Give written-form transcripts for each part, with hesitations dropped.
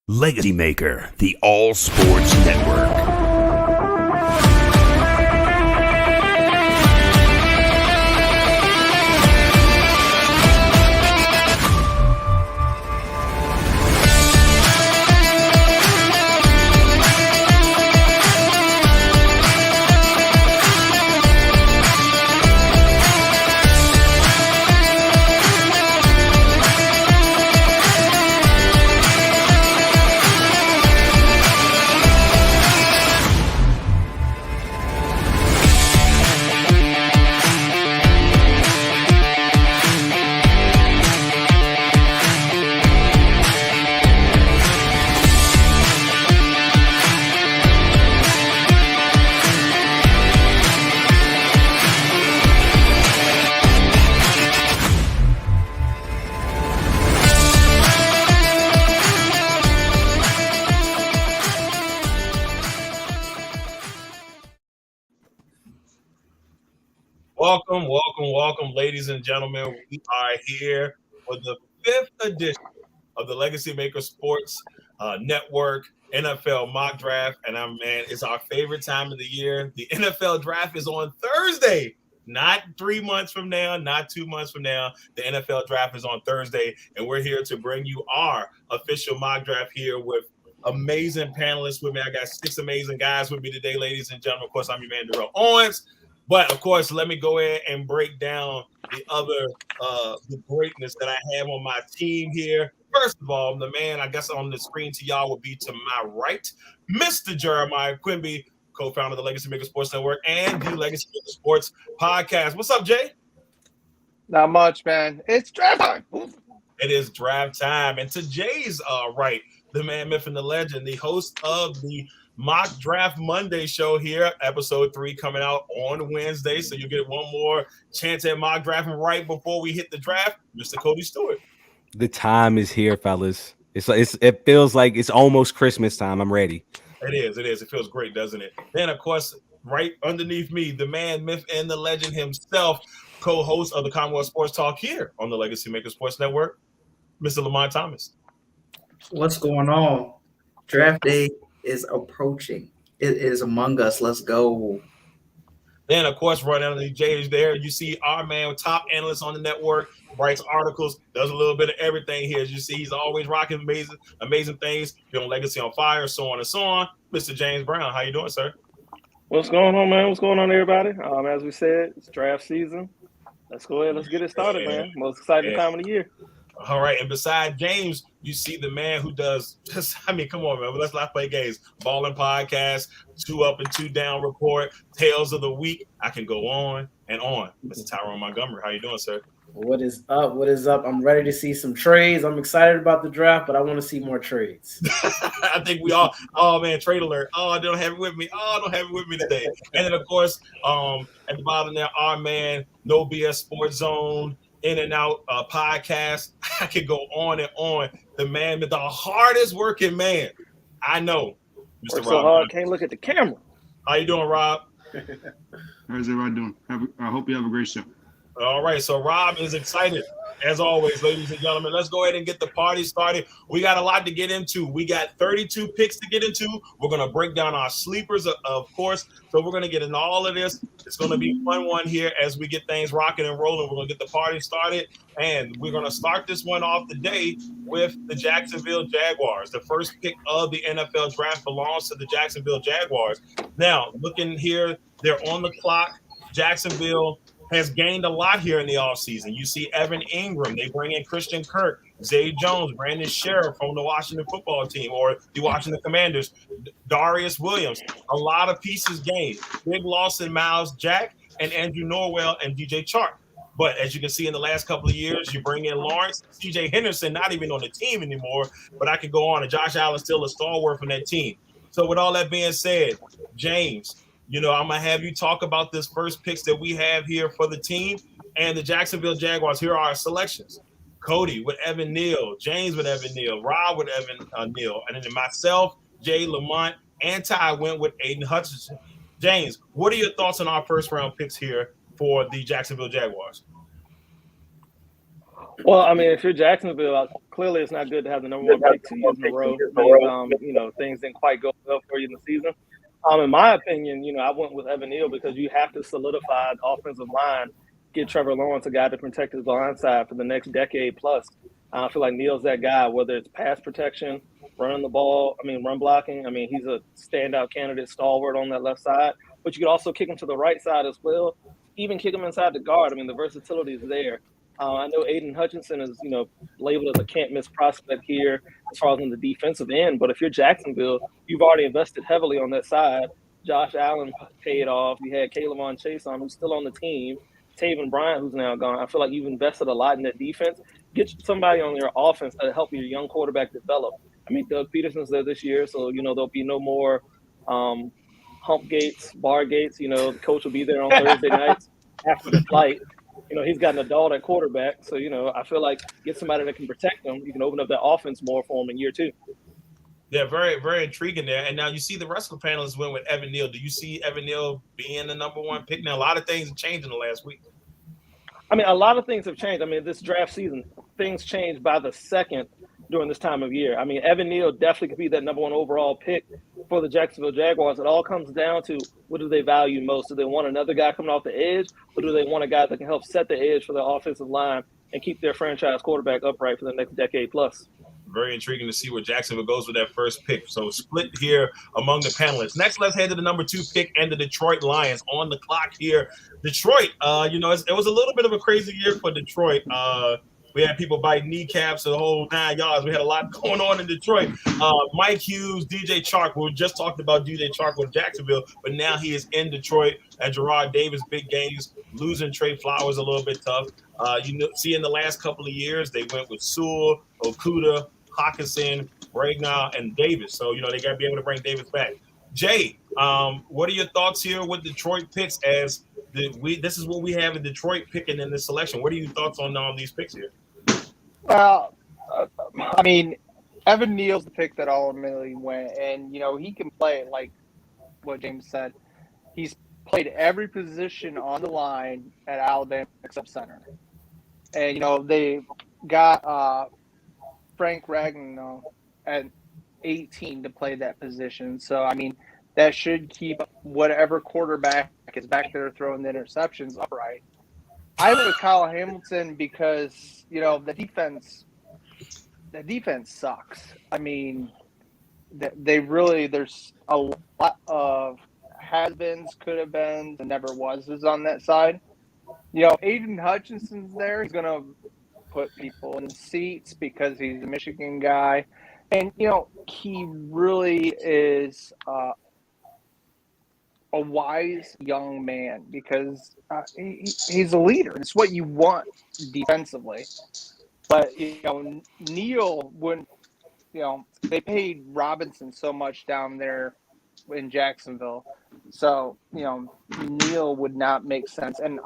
Legacy Maker, the All Sports Network. Welcome, ladies and gentlemen. We are here for the 5th edition of the Legacy Maker Sports Network NFL mock draft. And it's our favorite time of the year. The NFL draft is on Thursday, not 3 months from now, not 2 months from now. The NFL draft is on Thursday, and we're here to bring you our official mock draft here with amazing panelists with me. I got 6 amazing guys with me today, ladies and gentlemen. Of course, I'm your man, Darrell Owens. But of course, let me go ahead and break down the greatness that I have on my team here. First of all, the man I guess on the screen to y'all would be to my right, Mr. Jeremiah Quimby, co-founder of the Legacy Maker Sports Network and the Legacy Maker Sports Podcast. What's up, Jay? Not much, man. It's draft time. It is draft time. And to Jay's right, the man, myth, and the legend, the host of the Mock Draft Monday show here, episode 3 coming out on Wednesday. So you get one more chance at mock drafting right before we hit the draft, Mr. Cody Stewart. The time is here, fellas. It feels like it's almost Christmas time. I'm ready. It is. It feels great, doesn't it? Then, of course, right underneath me, the man, myth, and the legend himself, co-host of the Commonwealth Sports Talk here on the Legacy Maker Sports Network, Mr. Lamonte Thomas. What's going on? Draft day is approaching. It is among us. Let's go. Then, of course, right underneath Jay is there. You see our man, top analyst on the network, writes articles, does a little bit of everything here. As you see, he's always rocking amazing things. Be on Legacy on Fire, so on and so on. Mr. James Brown, how you doing, sir? What's going on, man? What's going on, everybody? As we said, it's draft season. Let's go ahead. Let's get it started, man. Most exciting time of the year. All right, and beside James, you see the man who does just, come on, man, let's not play games. Balling Podcast, 2 Up and 2 Down Report, Tales of the Week. I can go on and on. Mr. Tyrone Montgomery, how you doing, sir? What is up? What is up? I'm ready to see some trades. I'm excited about the draft, but I want to see more trades. I think we all, oh, man, trade alert. Oh, I don't have it with me. Oh, I don't have it with me today. And then, of course, at the bottom there, our man, No BS Sports Zone, In and Out podcast. I could go on and on. The man, the hardest working man I know, Mr. Work Robb. so hard, can't look at the camera. How you doing, Robb? How's everybody doing? I hope you have a great show. All right, so Robb is excited. As always, ladies and gentlemen, let's go ahead and get the party started. We got a lot to get into. We got 32 picks to get into. We're going to break down our sleepers, of course. So we're going to get into all of this. It's going to be a fun one here as we get things rocking and rolling. We're going to get the party started. And we're going to start this one off today with the Jacksonville Jaguars. The first pick of the NFL draft belongs to the Jacksonville Jaguars. Now, looking here, they're on the clock. Jacksonville has gained a lot here in the offseason. You see Evan Ingram. They bring in Christian Kirk, Zay Jones, Brandon Sheriff from the Washington football team or the Washington Commanders, Darius Williams. A lot of pieces gained. Big loss in Miles Jack and Andrew Norwell and DJ Chark. But as you can see in the last couple of years, you bring in Lawrence, CJ Henderson, not even on the team anymore, but I could go on. And Josh Allen still a stalwart from that team. So with all that being said, James, I'm going to have you talk about this first picks that we have here for the team and the Jacksonville Jaguars. Here are our selections. Cody with Evan Neal, James with Evan Neal, Robb with Evan Neal, and then myself, Jay, Lamont, and Ty went with Aiden Hutchinson. James, what are your thoughts on our first round picks here for the Jacksonville Jaguars? Well, I mean, if you're Jacksonville, clearly it's not good to have the number one pick 2 years in a row. Things didn't quite go well for you in the season. In my opinion, I went with Evan Neal because you have to solidify the offensive line, get Trevor Lawrence a guy to protect his blind side for the next decade plus. I feel like Neal's that guy, whether it's pass protection, running the ball, run blocking. He's a standout candidate, stalwart on that left side. But you could also kick him to the right side as well, even kick him inside the guard. The versatility is there. I know Aiden Hutchinson is, labeled as a can't-miss prospect here as far as on the defensive end. But if you're Jacksonville, you've already invested heavily on that side. Josh Allen paid off. You had K'Lavon Chase on, who's still on the team. Taven Bryant, who's now gone. I feel like you've invested a lot in that defense. Get somebody on your offense that'll help your young quarterback develop. Doug Peterson's there this year, so, there'll be no more hump gates, bar gates. The coach will be there on Thursday nights after the flight. He's got an adult at quarterback. So, I feel like get somebody that can protect him. You can open up that offense more for him in year 2. Yeah, very, very intriguing there. And now you see the rest of the panelists went with Evan Neal. Do you see Evan Neal being the number one pick? Now, a lot of things have changed in the last week. A lot of things have changed. This draft season, things change by the second during this time of year. Evan Neal definitely could be that number one overall pick for the Jacksonville Jaguars. It all comes down to what do they value most? Do they want another guy coming off the edge, or do they want a guy that can help set the edge for their offensive line and keep their franchise quarterback upright for the next decade plus? Very intriguing to see where Jacksonville goes with that first pick. So split here among the panelists. Next, let's head to the number 2 pick and the Detroit Lions on the clock here. Detroit, it was a little bit of a crazy year for Detroit. We had people biting kneecaps the whole 9 yards. We had a lot going on in Detroit. Mike Hughes, DJ Chark. We were just talking about DJ Chark with Jacksonville, but now he is in Detroit. And Gerard Davis, big games, losing Trey Flowers a little bit tough. See in the last couple of years, they went with Sewell, Okuda, Hawkinson, Bragnar, and Davis. So, they got to be able to bring Davis back. Jay, what are your thoughts here with Detroit picks as this is what we have in Detroit picking in this selection? What are your thoughts on these picks here? Well, Evan Neal's the pick that ultimately went, and, he can play like what James said. He's played every position on the line at Alabama except center. And, they got Frank Ragnow at 18 to play that position. So, that should keep whatever quarterback is back there throwing the interceptions upright. I went with Kyle Hamilton because, the defense sucks. There's a lot of has-beens, could-have-beens, and never-wases on that side. Aiden Hutchinson's there. He's going to put people in seats because he's a Michigan guy. And, he really is a wise young man because he's a leader. It's what you want defensively. But, Neal wouldn't, they paid Robinson so much down there in Jacksonville. So, Neal would not make sense. And,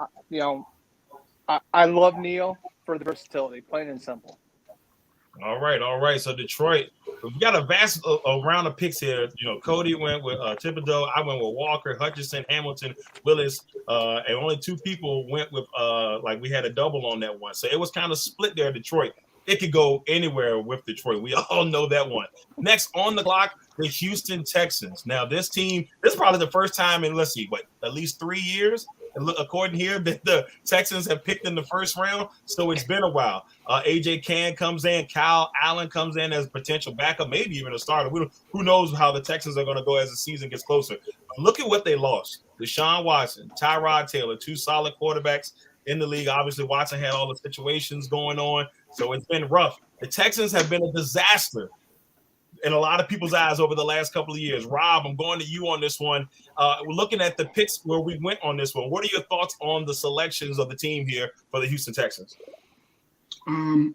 I love Neal for the versatility, plain and simple. All right. So Detroit, we've got a vast round of picks here. Cody went with Thibodeau. I went with Walker, Hutchinson, Hamilton, Willis, and only 2 people went with we had a double on that one. So it was kind of split there. Detroit, it could go anywhere with Detroit. We all know that one. Next on the clock, the Houston Texans. Now this team, this is probably the first time in at least 3 years. And look, according here, the Texans have picked in the first round, so it's been a while. AJ Cann comes in, Kyle Allen comes in as potential backup, maybe even a starter. Who knows how the Texans are going to go as the season gets closer. But look at what they lost. Deshaun Watson, Tyrod Taylor, 2 solid quarterbacks in the league. Obviously, Watson had all the situations going on, so it's been rough. The Texans have been a disaster in a lot of people's eyes over the last couple of years. Rob, I'm going to you on this one. We're looking at the picks where we went on this one. What are your thoughts on the selections of the team here for the Houston Texans? I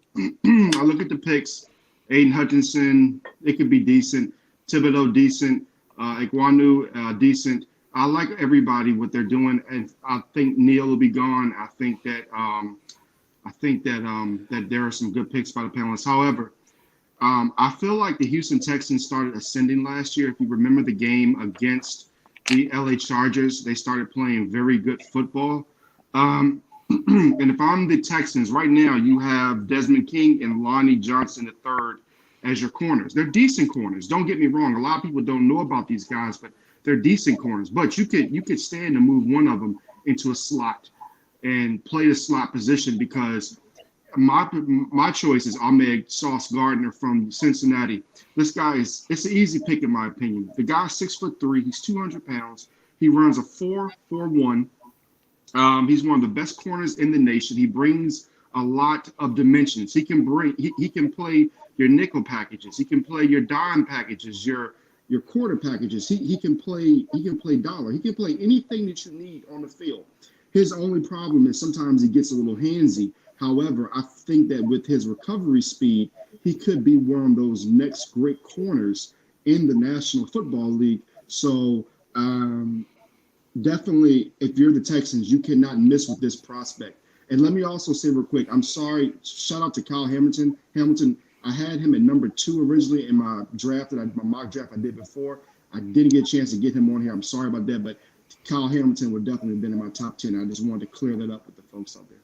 look at the picks. Aiden Hutchinson, it could be decent. Thibodeau, decent. Iguanu, decent. I like everybody, what they're doing, and I think Neal will be gone. I think that there are some good picks by the panelists. However, I feel like the Houston Texans started ascending last year. If you remember the game against the LA Chargers, they started playing very good football. And if I'm the Texans right now, you have Desmond King and Lonnie Johnson III as your corners. They're decent corners. Don't get me wrong. A lot of people don't know about these guys, but they're decent corners. But you could stand to move one of them into a slot and play the slot position, because my choice is Ahmed Sauce Gardner from Cincinnati. This guy it's an easy pick in my opinion. The guy's 6'3", he's 200 pounds. He runs a 4.41. He's one of the best corners in the nation. He brings a lot of dimensions. He can play your nickel packages. He can play your dime packages, your quarter packages. He can play dollar. He can play anything that you need on the field. His only problem is sometimes he gets a little handsy. However, I think that with his recovery speed, he could be one of those next great corners in the National Football League. So definitely, if you're the Texans, you cannot miss with this prospect. And let me also say real quick, I'm sorry, shout out to Kyle Hamilton. I had him at number 2 originally in my mock draft I did before. I didn't get a chance to get him on here. I'm sorry about that, but Kyle Hamilton would definitely have been in my top 10. I just wanted to clear that up with the folks out there.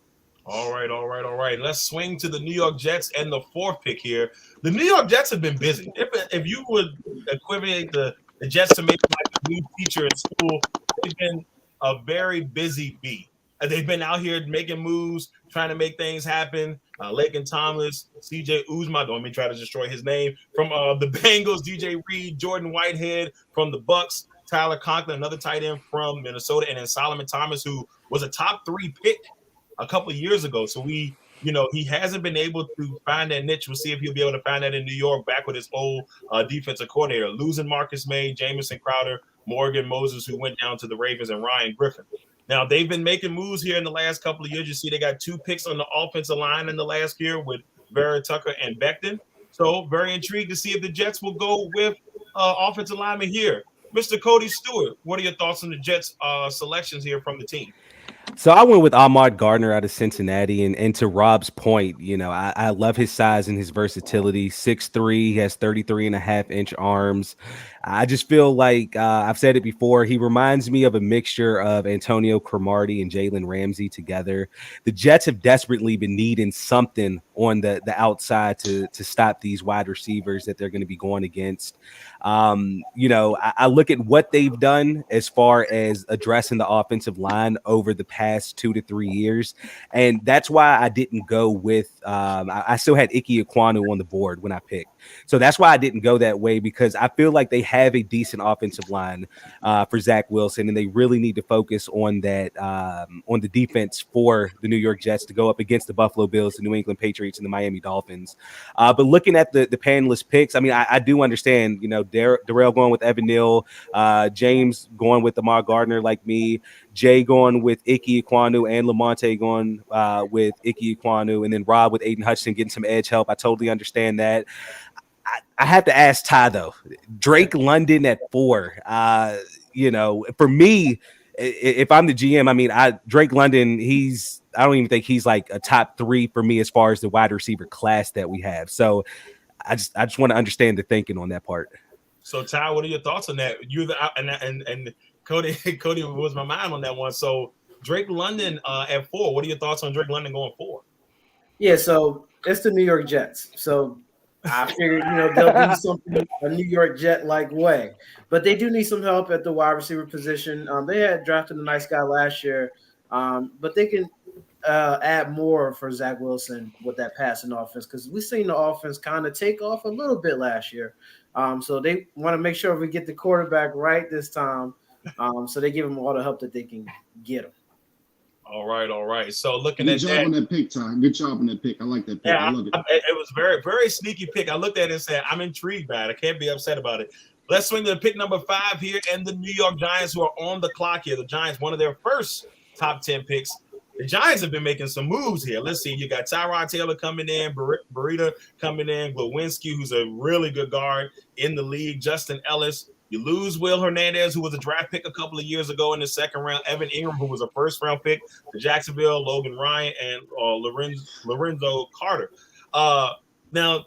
All right. Let's swing to the New York Jets and the 4th pick here. The New York Jets have been busy. If you would equivalent the Jets to maybe like a new teacher in school, they've been a very busy bee. They've been out here making moves, trying to make things happen. Lakin Thomas, CJ Uzma, don't let me try to destroy his name, from the Bengals, DJ Reed, Jordan Whitehead from the Bucks, Tyler Conklin, another tight end from Minnesota, and then Solomon Thomas, who was a top 3 pick a couple of years ago. So he hasn't been able to find that niche. We'll see if he'll be able to find that in New York back with his old defensive coordinator. Losing Marcus May, Jamison Crowder, Morgan Moses, who went down to the Ravens, and Ryan Griffin. Now, they've been making moves here in the last couple of years. You see they got 2 picks on the offensive line in the last year with Vera Tucker and Becton. So very intrigued to see if the Jets will go with offensive lineman here. Mr. Cody Stewart, what are your thoughts on the Jets selections here from the team? So I went with Ahmad Gardner out of Cincinnati, and to Robb's point, I love his size and his versatility. 6'3", he has 33.5-inch arms. I just feel like I've said it before. He reminds me of a mixture of Antonio Cromartie and Jalen Ramsey together. The Jets have desperately been needing something on the outside to stop these wide receivers that they're going to be going against. I look at what they've done as far as addressing the offensive line over the past 2 to 3 years, and that's why I didn't go with. I still had Ike Ekwonu on the board when I picked, so that's why I didn't go that way, because I feel like they have a decent offensive line for Zach Wilson, and they really need to focus on that on the defense for the New York Jets to go up against the Buffalo Bills, the New England Patriots, and the Miami Dolphins. But looking at the panelist picks, I mean, I do understand, Darrell going with Evan Neal, James going with Ahmad Gardner like me, Jay going with Ike Ekwonu, and Lamonte going with Ike Ekwonu, and then Robb with Aiden Hutchinson getting some edge help. I totally understand that. I have to ask Ty, though. Drake London at 4. For me, if I'm the GM, I mean, Drake London, I don't even think he's like a top 3 for me as far as the wide receiver class that we have. So I just want to understand the thinking on that part. So Ty, what are your thoughts on that? And Cody was my mind on that one. So Drake London at 4. What are your thoughts on Drake London going 4? Yeah, so it's the New York Jets. So I figured, they'll do something a New York Jet-like way. But they do need some help at the wide receiver position. They had drafted a nice guy last year, but they can add more for Zach Wilson with that passing offense, because we've seen the offense kind of take off a little bit last year. So they want to make sure we get the quarterback right this time. So they give him all the help that they can get him. All right. So looking Good at job that, on that pick, Ty. Good job on that pick. I like that pick. yeah, I love it. It was very, very sneaky pick. I looked at it and said, I'm intrigued by it. I can't be upset about it. Let's swing to pick number 5 here, and the New York Giants, who are on the clock here. The Giants, one of their first top 10 picks. The Giants have been making some moves here. Let's see. You got Tyrod Taylor coming in, Burita coming in, Glowinski, who's a really good guard in the league, Justin Ellis. You lose Will Hernandez, who was a draft pick a couple of years ago in the 2nd round. Evan Ingram, who was a first-round pick to Jacksonville. Logan Ryan and Lorenzo Carter. Now,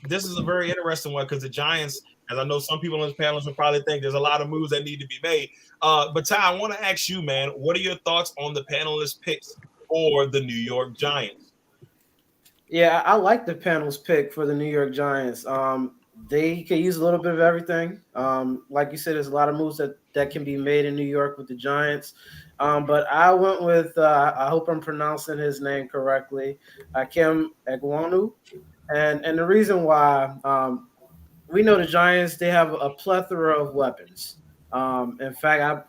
this is a very interesting one, because the Giants as I know some people on this panel will probably think there's a lot of moves that need to be made. But Ty, I want to ask you, man, what are your thoughts on the panelist picks for the New York Giants? Yeah, I like the panel's pick for the New York Giants. They can use a little bit of everything. Like you said, there's a lot of moves that can be made in New York with the Giants. But I went with, I hope I'm pronouncing his name correctly, Kim Egwonu. And the reason why, we know the Giants, they have a plethora of weapons. In fact,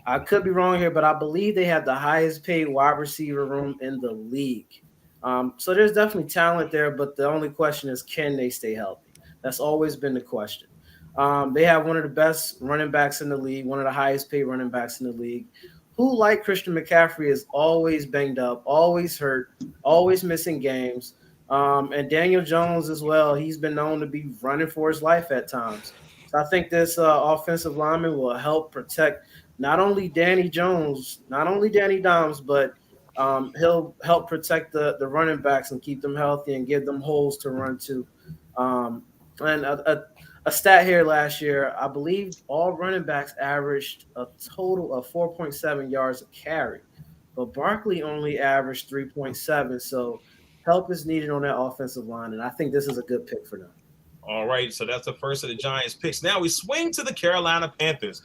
I could be wrong here, but I believe they have the highest paid wide receiver room in the league. So there's definitely talent there, but the only question is, can they stay healthy? That's always been the question. They have one of the best running backs in the league, one of the highest paid running backs in the league, who, like Christian McCaffrey, is always banged up, always hurt, always missing games. And Daniel Jones as well. He's been known to be running for his life at times. So I think this offensive lineman will help protect not only Danny Jones, not only Danny Dimes, but he'll help protect the running backs and keep them healthy and give them holes to run to. And a stat here last year, I believe all running backs averaged a total of 4.7 yards a carry, but Barkley only averaged 3.7. So help is needed on that offensive line, and I think this is a good pick for them. All right, so that's the first of the Giants picks. Now we swing to the Carolina Panthers.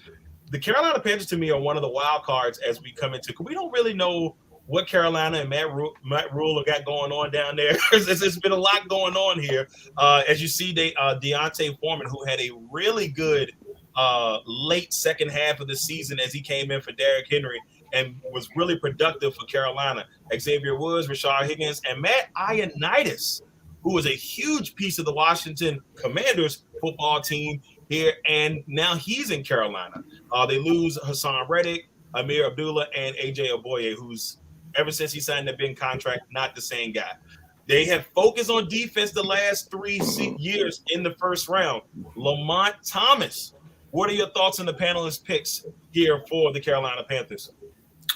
The Carolina Panthers, to me, are one of the wild cards as we come into, because we don't really know what Carolina and Matt Rule have got going on down there. There's been a lot going on here. As you see, Deontay Foreman, who had a really good late second half of the season as he came in for Derrick Henry and was really productive for Carolina. Xavier Woods, Rashard Higgins, and Matt Ioannidis, who was a huge piece of the Washington Commanders football team here, and now he's in Carolina. They lose Hassan Reddick, Amir Abdullah, and AJ Oboye, who's ever since he signed the big contract, not the same guy. They have focused on defense the last 3 years in the first round. Lamont Thomas, what are your thoughts on the panelist picks here for the Carolina Panthers?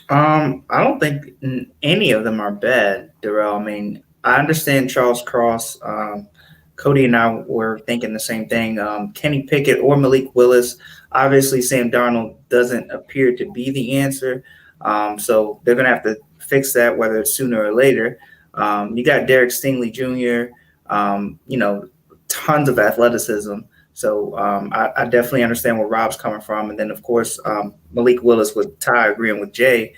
I don't think any of them are bad, Darrell. I mean, I understand Charles Cross. Cody and I were thinking the same thing. Kenny Pickett or Malik Willis. Obviously, Sam Darnold doesn't appear to be the answer. So they're going to have to fix that, whether it's sooner or later. You got Derek Stingley Jr., tons of athleticism. So I definitely understand where Robb's coming from. And then, of course, Malik Willis with Ty agreeing with Jay.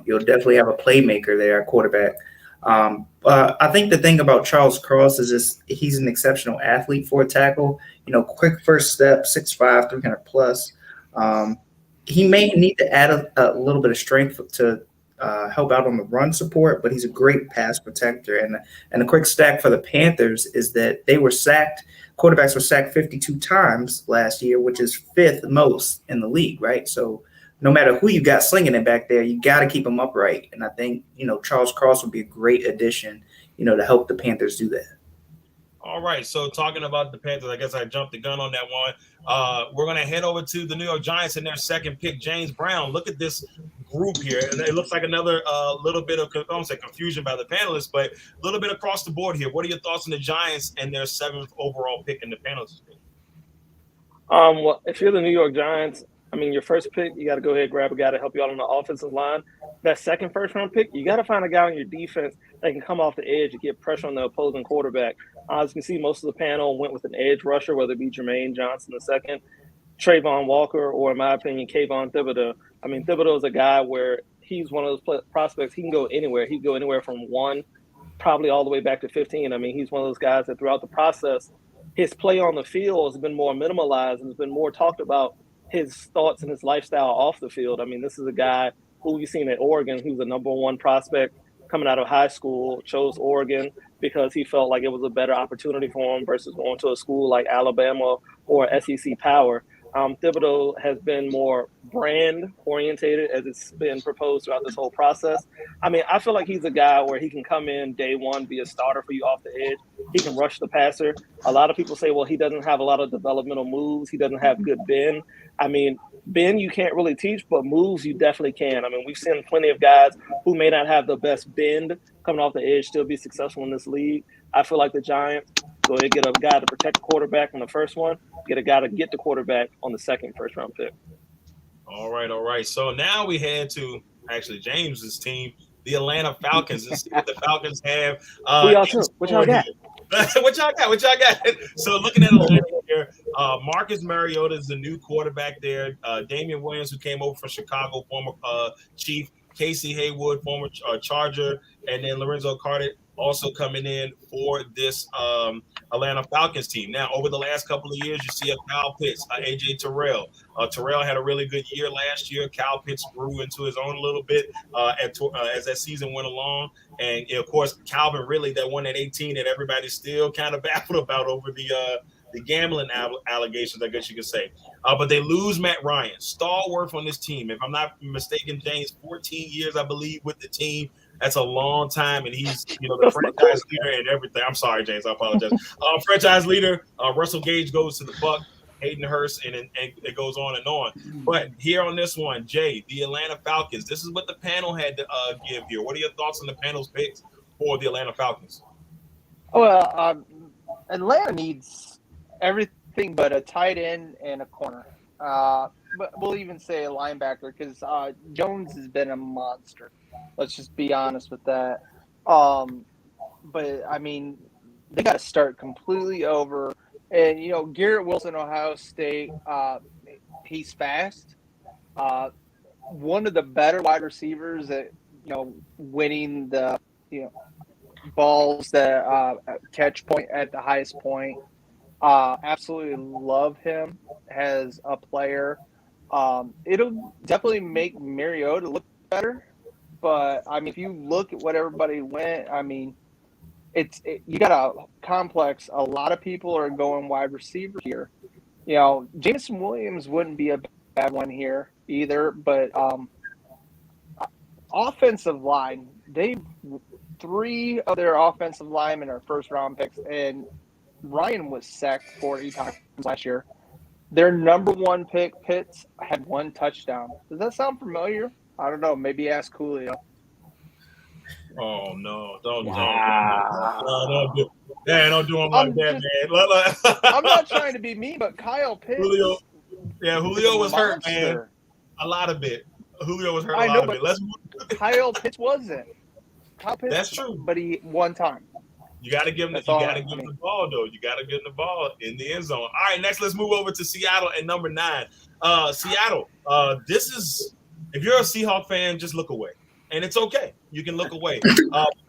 You'll definitely have a playmaker there at quarterback. I think the thing about Charles Cross is just he's an exceptional athlete for a tackle. Quick first step, 6'5", 300 plus. He may need to add a little bit of strength to help out on the run support, but he's a great pass protector. And a quick stat for the Panthers is that they were sacked. Quarterbacks were sacked 52 times last year, which is 5th most in the league, right? So no matter who you got slinging it back there, you got to keep them upright. And I think, Charles Cross would be a great addition, to help the Panthers do that. All right, so talking about the Panthers, I guess I jumped the gun on that one. We're going to head over to the New York Giants in their second pick, James Brown. Look at this group here. And it looks like another little bit of, I don't say confusion by the panelists, but a little bit across the board here. What are your thoughts on the Giants and their 7th overall pick in the panelists? Well, if you're the New York Giants, your first pick, you got to go ahead and grab a guy to help you out on the offensive line. That second first-round pick, you got to find a guy on your defense that can come off the edge and get pressure on the opposing quarterback. As you can see, most of the panel went with an edge rusher, whether it be Jermaine Johnson II, Trayvon Walker, or in my opinion, Kayvon Thibodeau. Thibodeau is a guy where he's one of those prospects. He can go anywhere. He can go anywhere from 1, probably all the way back to 15. He's one of those guys that throughout the process, his play on the field has been more minimalized and has been more talked about his thoughts and his lifestyle off the field. This is a guy who you've seen at Oregon, who's a number 1 prospect coming out of high school, chose Oregon because he felt like it was a better opportunity for him versus going to a school like Alabama or SEC Power. Thibodeau has been more brand orientated as it's been proposed throughout this whole process. I feel like he's a guy where he can come in day one, be a starter for you off the edge. He can rush the passer. A lot of people say, well, he doesn't have a lot of developmental moves. He doesn't have good bend. Bend you can't really teach, but moves you definitely can. We've seen plenty of guys who may not have the best bend coming off the edge still be successful in this league. I feel like the Giants, Go ahead, get a guy to protect the quarterback on the first one. Get a guy to get the quarterback on the second first-round pick. All right. So now we head to actually James's team, the Atlanta Falcons, and see what the Falcons have. Who y'all took? What y'all got? What y'all got? So looking at Atlanta here, Marcus Mariota is the new quarterback there. Damian Williams, who came over from Chicago, former Chief. Casey Haywood, former Charger, and then Lorenzo Carter also coming in for this Atlanta Falcons team. Now, over the last couple of years, you see a Kyle Pitts, AJ Terrell. Terrell had a really good year last year. Kyle Pitts grew into his own a little bit as that season went along. And, of course, Calvin Ridley, that one at 18 that everybody's still kind of baffled about over the gambling allegations, I guess you could say. But they lose Matt Ryan, stalwart on this team. If I'm not mistaken, James, 14 years, I believe, with the team. That's a long time, and he's, the franchise leader and everything. I'm sorry, James. I apologize. Franchise leader, Russell Gage goes to the Bucs, Hayden Hurst, and it goes on and on. But here on this one, Jay, the Atlanta Falcons, this is what the panel had to give here. What are your thoughts on the panel's picks for the Atlanta Falcons? Well, Atlanta needs everything but a tight end and a corner. But we'll even say a linebacker because Jones has been a monster. Let's just be honest with that. But, I mean, they got to start completely over. And, Garrett Wilson, Ohio State, he's fast. One of the better wide receivers at, winning the, balls that catch point at the highest point. Absolutely love him as a player. It'll definitely make Mariota look better. But, I mean, if you look at what everybody went, I mean, you got a complex. A lot of people are going wide receiver here. Jameson Williams wouldn't be a bad one here either. But offensive line, 3 of their offensive linemen are first-round picks, and Ryan was sacked 40 times last year. Their number 1 pick, Pitts, had 1 touchdown. Does that sound familiar? I don't know. Maybe ask Julio. Oh no! Don't do him like that, man. I'm not trying to be mean, but Kyle Pitts. Julio was hurt, man. A lot of it. Julio was hurt a lot of it. Let's move. Kyle Pitts wasn't. Kyle Pitts, that's true. But he one time. You got to give him. The ball, though. You got to give him the ball in the end zone. All right, next, let's move over to Seattle at number 9. Seattle. This is, if you're a Seahawks fan, just look away, and it's okay. You can look away.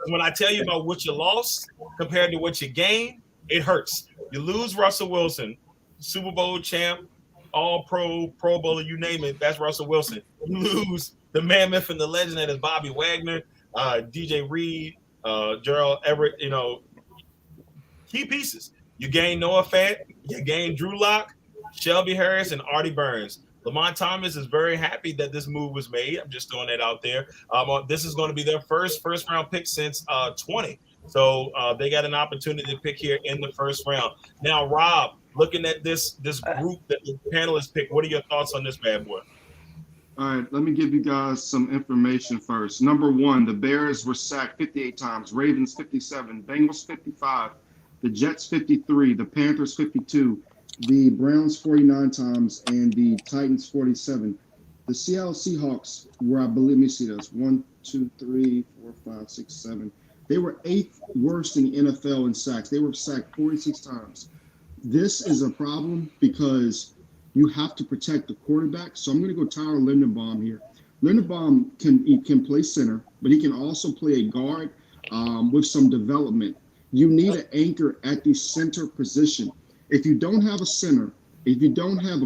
When I tell you about what you lost compared to what you gained, it hurts. You lose Russell Wilson, Super Bowl champ, All-Pro, Pro Bowler, you name it. That's Russell Wilson. You lose the man, myth, and the legend that is Bobby Wagner, DJ Reed. Darrell Everett, key pieces. You gain Noah Fant, you gain Drew Lock, Shelby Harris, and Artie Burns. Lamont Thomas is very happy that this move was made. I'm just throwing that out there. This is going to be their first round pick since 20. So they got an opportunity to pick here in the first round. Now, Rob, looking at this group that the panelists picked, what are your thoughts on this bad boy? All right, let me give you guys some information first. Number 1, the Bears were sacked 58 times, Ravens 57, Bengals 55, the Jets 53, the Panthers 52, the Browns 49 times, and the Titans 47. The Seattle Seahawks were, I believe, let me see this, 1, 2, 3, 4, 5, 6, 7. They were 8th worst in the NFL in sacks. They were sacked 46 times. This is a problem because you have to protect the quarterback. So I'm going to go Tyler Linderbaum here. Linderbaum can play center, but he can also play a guard with some development. You need an anchor at the center position. If you don't have a center, if you don't have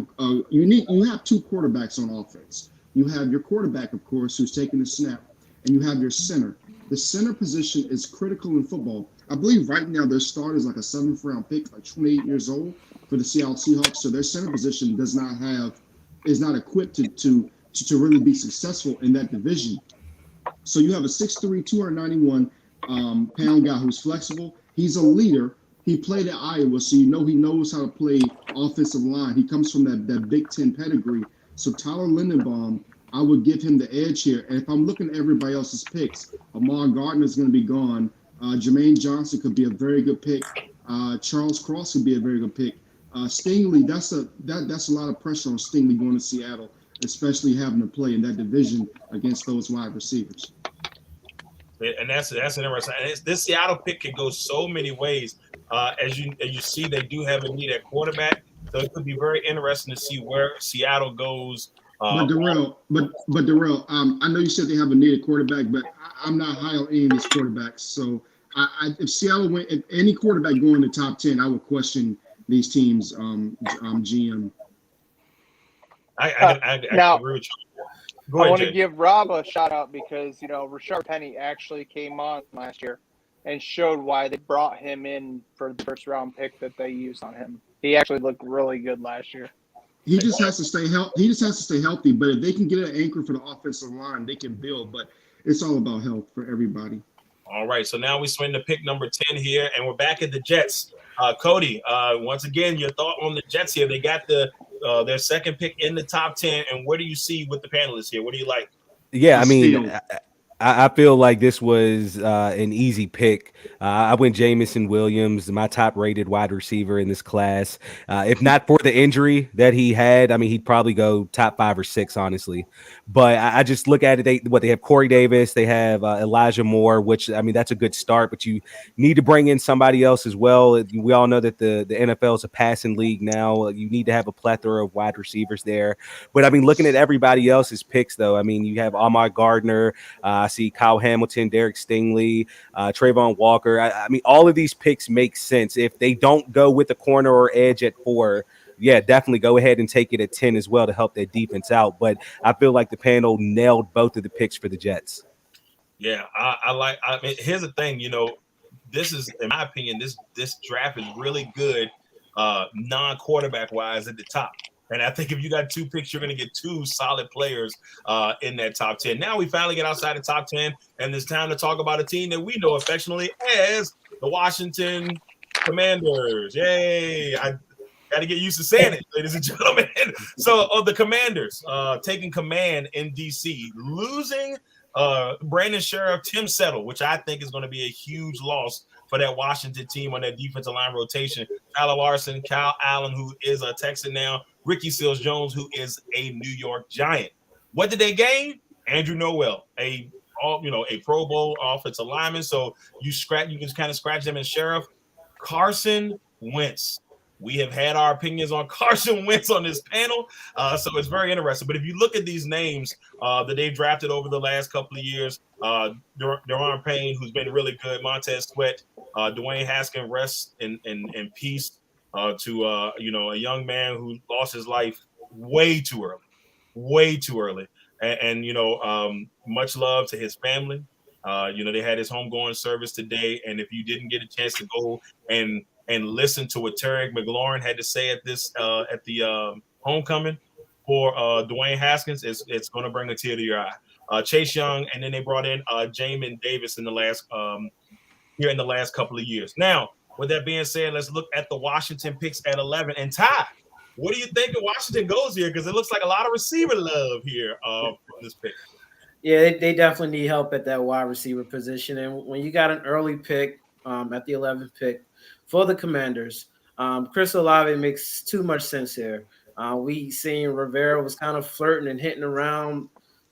you have 2 quarterbacks on offense. You have your quarterback, of course, who's taking the snap, and you have your center. The center position is critical in football. I believe right now their start is like a 7th round pick, like 28 years old for the Seattle Seahawks. So their center position is not equipped to really be successful in that division. So you have a 6'3", 291 pound guy who's flexible. He's a leader. He played at Iowa, so he knows how to play offensive line. He comes from that Big Ten pedigree. So Tyler Linderbaum, I would give him the edge here. And if I'm looking at everybody else's picks, Ahmad Gardner is going to be gone. Jermaine Johnson could be a very good pick. Charles Cross would be a very good pick. Stingley, that's a lot of pressure on Stingley going to Seattle, especially having to play in that division against those wide receivers. And that's interesting. And this Seattle pick could go so many ways. As you see, they do have a need at quarterback, so it could be very interesting to see where Seattle goes. But Darrell, I know you said they have a needed quarterback, but I'm not high on any of these quarterbacks. So if Seattle went, if any quarterback going to top 10, I would question these teams' GM. I now, agree with you. Go ahead, I want to give Robb a shout out because Rashard Penny actually came on last year and showed why they brought him in for the first round pick that they used on him. He actually looked really good last year. He just has to stay healthy. He just has to stay healthy. But if they can get an anchor for the offensive line, they can build. But it's all about health for everybody. All right. So now we swing to pick number 10 here, and we're back at the Jets. Cody, once again, your thought on the Jets here. They got their second pick in the top 10. And what do you see with the panelists here? What do you like? Yeah, I mean, I feel like this was an easy pick. I went Jamison Williams, my top-rated wide receiver in this class. If not for the injury that he had, I mean, he'd probably go top 5 or 6, honestly. But I just look at it. They have Corey Davis, they have Elijah Moore, which, I mean, that's a good start. But you need to bring in somebody else as well. We all know that the NFL is a passing league now. You need to have a plethora of wide receivers there. But, I mean, looking at everybody else's picks, though, I mean, you have Ahmad Gardner, I see Kyle Hamilton, Derek Stingley, Trayvon Walker. I mean, all of these picks make sense. If they don't go with the corner or edge at 4, yeah, definitely go ahead and take it at 10 as well to help their defense out. But I feel like the panel nailed both of the picks for the Jets. Yeah, I mean, here's the thing, this is, in my opinion, this draft is really good non-quarterback wise at the top. And I think if you got 2 picks, you're going to get 2 solid players in that top 10. Now we finally get outside the top 10, and it's time to talk about a team that we know affectionately as the Washington Commanders. Yay! I got to get used to saying it, ladies and gentlemen. So the Commanders taking command in D.C., losing Brandon Sheriff, Tim Settle, which I think is going to be a huge loss for that Washington team on that defensive line rotation. Tyler Larson, Kyle Allen, who is a Texan now, Ricky Seals-Jones, who is a New York Giant. What did they gain? Andrew Noel, a Pro Bowl offensive lineman. So you can kind of scratch them in Sheriff. Carson Wentz. We have had our opinions on Carson Wentz on this panel, so it's very interesting. But if you look at these names that they've drafted over the last couple of years, Deron Payne, who's been really good, Montez Sweat, Dwayne Haskins, rest in peace to a young man who lost his life way too early. And much love to his family. They had his homegoing service today, and if you didn't get a chance to go and listen to what Terry McLaurin had to say at the homecoming for Dwayne Haskins, it's going to bring a tear to your eye. Chase Young, and then they brought in Jamin Davis in the last couple of years. Now, with that being said, let's look at the Washington picks at 11. And Ty, what do you think of Washington goes here? Because it looks like a lot of receiver love here from this pick. Yeah, they definitely need help at that wide receiver position. And when you got an early pick at the 11th pick for the Commanders, Chris Olave makes too much sense here. We seen Rivera was kind of flirting and hitting around,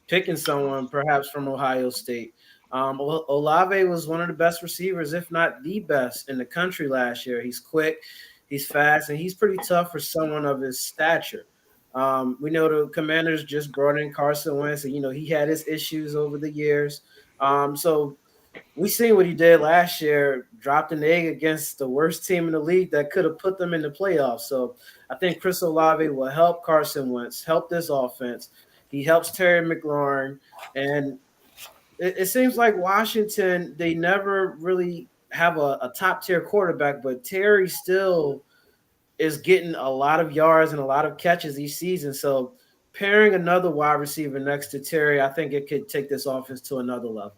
picking someone perhaps from Ohio State. Olave was one of the best receivers, if not the best, in the country last year. He's quick, he's fast, and he's pretty tough for someone of his stature. We know the Commanders just brought in Carson Wentz, and he had his issues over the years. So we seen what he did last year, dropped an egg against the worst team in the league that could have put them in the playoffs. So I think Chris Olave will help Carson Wentz, help this offense. He helps Terry McLaurin, and it seems like Washington, they never really have a top-tier quarterback, but Terry still is getting a lot of yards and a lot of catches each season. So pairing another wide receiver next to Terry, I think it could take this offense to another level.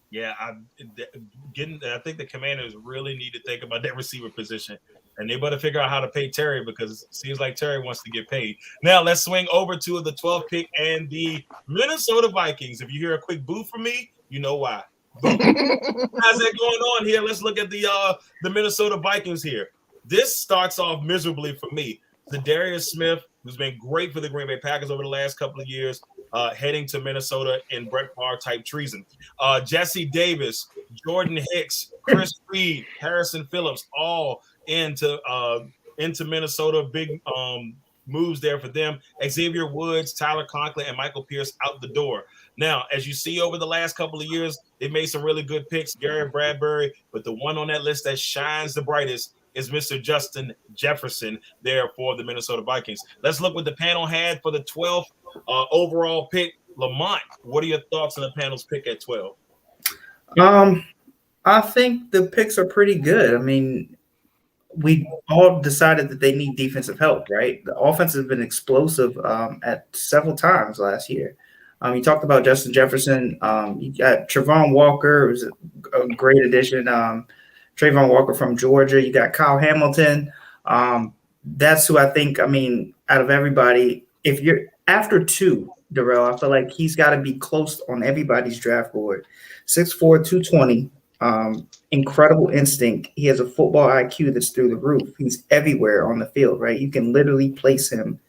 Yeah, I think the Commanders really need to think about that receiver position, and they better figure out how to pay Terry because it seems like Terry wants to get paid. Now let's swing over to the 12th pick and the Minnesota Vikings. If you hear a quick boo from me, you know why. How's that going on here? Let's look at the Minnesota Vikings here. This starts off miserably for me. Darius Smith, who's been great for the Green Bay Packers over the last couple of years, heading to Minnesota in Brett Favre type treason. Jesse Davis, Jordan Hicks, Chris Reed, Harrison Phillips, all into Minnesota. Big moves there for them. Xavier Woods, Tyler Conklin, and Michael Pierce out the door. Now, as you see over the last couple of years, they've made some really good picks, Garrett Bradbury, but the one on that list that shines the brightest is Mr. Justin Jefferson there for the Minnesota Vikings. Let's look what the panel had for the 12th overall pick. Lamont, what are your thoughts on the panel's pick at 12? I think the picks are pretty good. I mean, we all decided that they need defensive help, right? The offense has been explosive at several times last year. You talked about Justin Jefferson. You got Trayvon Walker, who's a great addition. Trayvon Walker from Georgia. You got Kyle Hamilton. That's who I think, I mean, out of everybody, if you're after 2, Darrell, I feel like he's got to be close on everybody's draft board. 6'4", 220. Incredible instinct. He has a football IQ that's through the roof. He's everywhere on the field, right? You can literally place him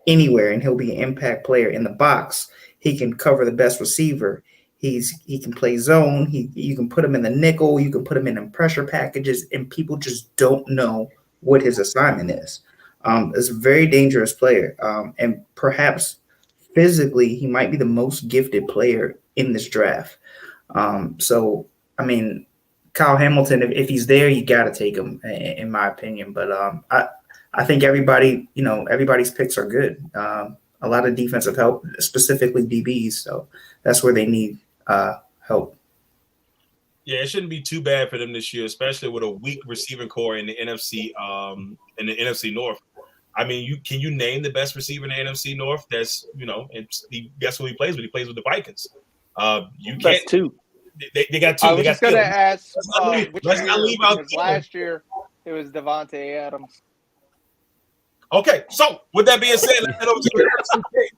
anywhere and he'll be an impact player. In the box, he can cover the best receiver. He can play zone. You can put him in the nickel. You can put him in pressure packages, and people just don't know what his assignment is. It's a very dangerous player, and perhaps physically he might be the most gifted player in this draft. So, I mean, Kyle Hamilton, if he's there, you got to take him, in my opinion. But I think everybody's picks are good. A lot of defensive help, specifically DBs. So that's where they need help. Yeah, it shouldn't be too bad for them this year, especially with a weak receiving core in the NFC North. I mean, can you name the best receiver in the NFC North? That's guess who he plays with? He plays with the Vikings. You can't. Two. They got 2. I was just going to ask. Let's not leave out last year. It was Devontae Adams. Okay, so with that being said, let's head over to the next pick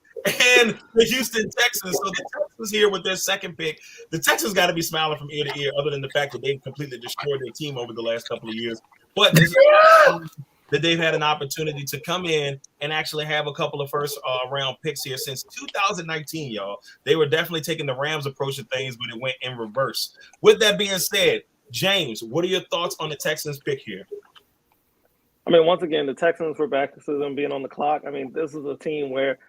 and the Houston Texans. So the Texans here with their second pick. The Texans got to be smiling from ear to ear, other than the fact that they've completely destroyed their team over the last couple of years. But this is that they've had an opportunity to come in and actually have a couple of first round picks here since 2019, y'all. They were definitely taking the Rams approach to things, but it went in reverse. With that being said, James, what are your thoughts on the Texans pick here? I mean, once again, the Texans were back to them being on the clock. I mean, this is a team where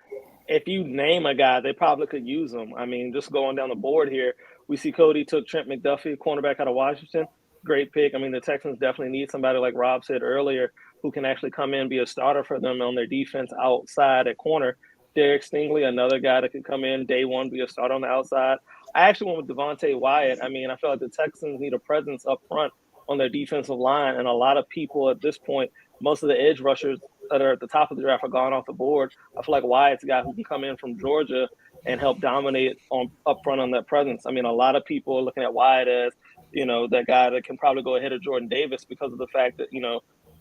if you name a guy, they probably could use him. I mean, just going down the board here, we see Cody took Trent McDuffie, cornerback out of Washington. Great pick. I mean, the Texans definitely need somebody, like Robb said earlier, who can actually come in and be a starter for them on their defense outside at corner. Derek Stingley, another guy that could come in day one, be a starter on the outside. I actually went with Devontae Wyatt. I mean, I feel like the Texans need a presence up front on their defensive line, and a lot of people at this point, most of the edge rushers that are at the top of the draft are gone off the board. I feel like Wyatt's a guy who can come in from Georgia and help dominate up front on that presence. I mean, a lot of people are looking at Wyatt as, that guy that can probably go ahead of Jordan Davis because of the fact that,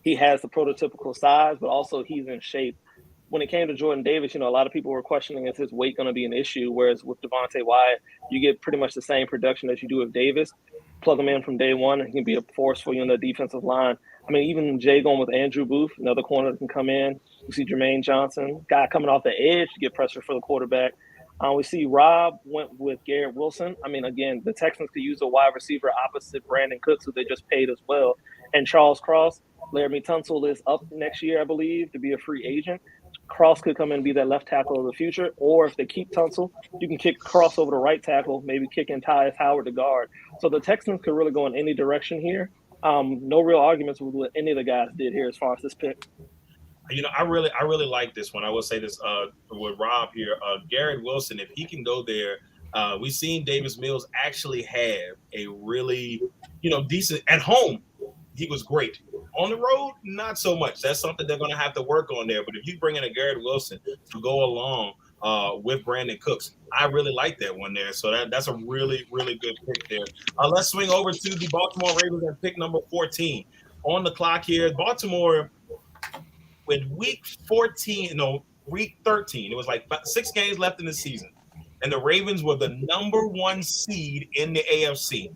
he has the prototypical size, but also he's in shape. When it came to Jordan Davis, a lot of people were questioning is his weight going to be an issue, whereas with Devontae Wyatt, you get pretty much the same production as you do with Davis. Plug him in from day one, and he can be a force for you on the defensive line. I mean, even Jay going with Andrew Booth, another corner that can come in. We see Jermaine Johnson, guy coming off the edge to get pressure for the quarterback. We see Robb went with Garrett Wilson. I mean, again, the Texans could use a wide receiver opposite Brandon Cooks, who they just paid as well. And Charles Cross. Laramie Tunsil is up next year, I believe, to be a free agent. Cross could come in and be that left tackle of the future. Or if they keep Tunsil, you can kick Cross over to right tackle, maybe kick in Tyus Howard to guard. So the Texans could really go in any direction here. No real arguments with what any of the guys did here as far as this pick. I really like this one. I will say this with Robb here. Garrett Wilson, if he can go there, we've seen Davis Mills actually have a really, decent at home. He was great. On the road, not so much. That's something they're going to have to work on there. But if you bring in a Garrett Wilson to go along with Brandon Cooks, I really like that one there. So that's a really, really good pick there. Let's swing over to the Baltimore Ravens at pick number 14. On the clock here, Baltimore, with week 13, it was like 6 games left in the season. and the Ravens were the number 1 seed in the AFC.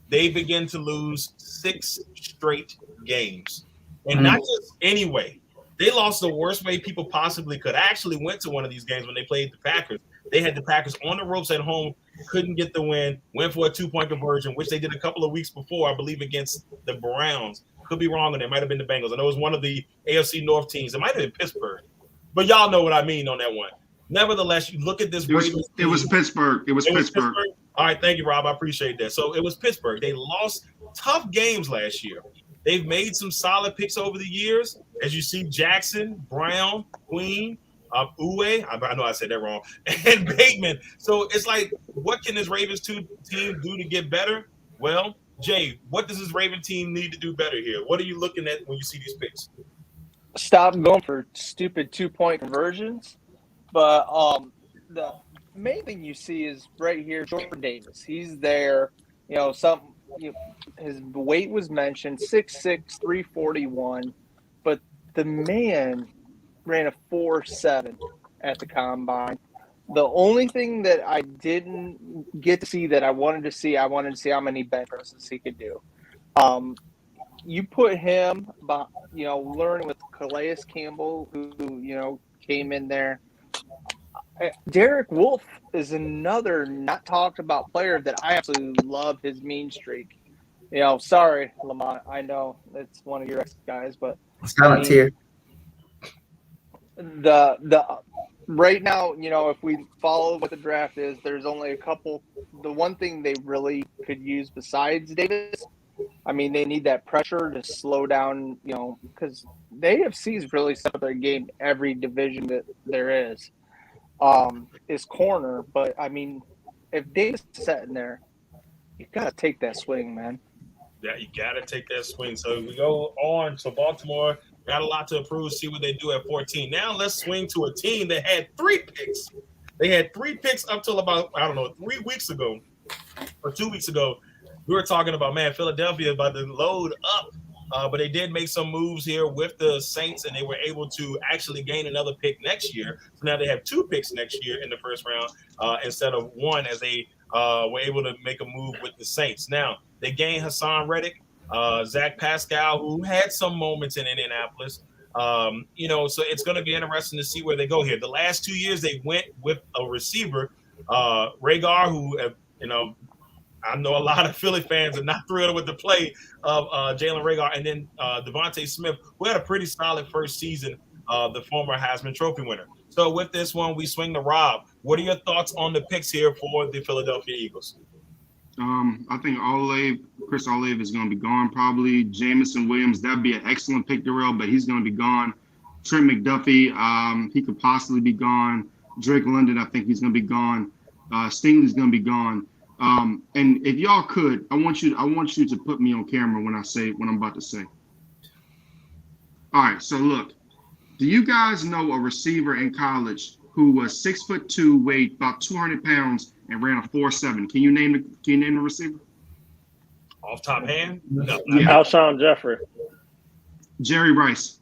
They began to lose 6 straight games. And not just anyway. They lost the worst way people possibly could. I actually went to one of these games when they played the Packers. They had the Packers on the ropes at home, couldn't get the win, went for a 2-point conversion, which they did a couple of weeks before, I believe, against the Browns. Could be wrong, and it might have been the Bengals. I know it was one of the AFC North teams. It might have been Pittsburgh. But y'all know what I mean on that one. Nevertheless, you look at this. It was Pittsburgh. It was Pittsburgh. All right, thank you, Rob. I appreciate that. So it was Pittsburgh. They lost tough games last year. They've made some solid picks over the years. As you see, Jackson, Brown, Queen, Uwe, I know I said that wrong, and Bateman. So it's like, what can this Ravens team do to get better? Well, Jay, what does this Raven team need to do better here? What are you looking at when you see these picks? Stop going for stupid 2-point conversions. But the main thing you see is right here, Jordan Davis. He's there. His weight was mentioned, 6'6", 341. But the man ran a 4.7 at the combine. The only thing that I didn't get to see that I wanted to see how many bench presses he could do. You put him, learning with Calais Campbell, who came in there. Derek Wolfe is another not talked about player that I absolutely love his mean streak. Sorry, Lamonte, I know it's one of your ex guys, but silent tier. The right now, if we follow what the draft is, there's only a couple. The one thing they really could use besides Davis, they need that pressure to slow down, because the AFC's really set up their game every division that there is. Is corner, but if Davis is sitting there, you gotta take that swing, man. Yeah, you gotta take that swing. So we go on. So Baltimore got a lot to improve. See what they do at 14. Now let's swing to a team that had 3 picks. They had 3 picks up till about 3 weeks ago or 2 weeks ago. We were talking about Philadelphia about to load up. But they did make some moves here with the Saints, and they were able to actually gain another pick next year. So now they have 2 picks next year in the first round instead of 1, as they were able to make a move with the Saints. Now, they gained Hassan Reddick, Zach Pascal, who had some moments in Indianapolis. So it's going to be interesting to see where they go here. The last 2 years, they went with a receiver, Rhaegar, who, I know a lot of Philly fans are not thrilled with the play of Jalen Rhaegar, and then Devontae Smith, who had a pretty solid first season, the former Heisman Trophy winner. So with this one, we swing to Rob. What are your thoughts on the picks here for the Philadelphia Eagles? I think Chris Olave is going to be gone probably. Jamison Williams, that'd be an excellent pick, Darrell, but he's going to be gone. Trent McDuffie, he could possibly be gone. Drake London, I think he's going to be gone. Stingley's going to be gone. And if y'all could, I want you to put me on camera when I say what I'm about to say. All right, so look, do you guys know a receiver in college who was 6'2", weighed about 200 pounds, and ran a 4.7? Can you name the receiver? Off top hand? No. Yeah. Alshon Jeffrey. Jerry Rice.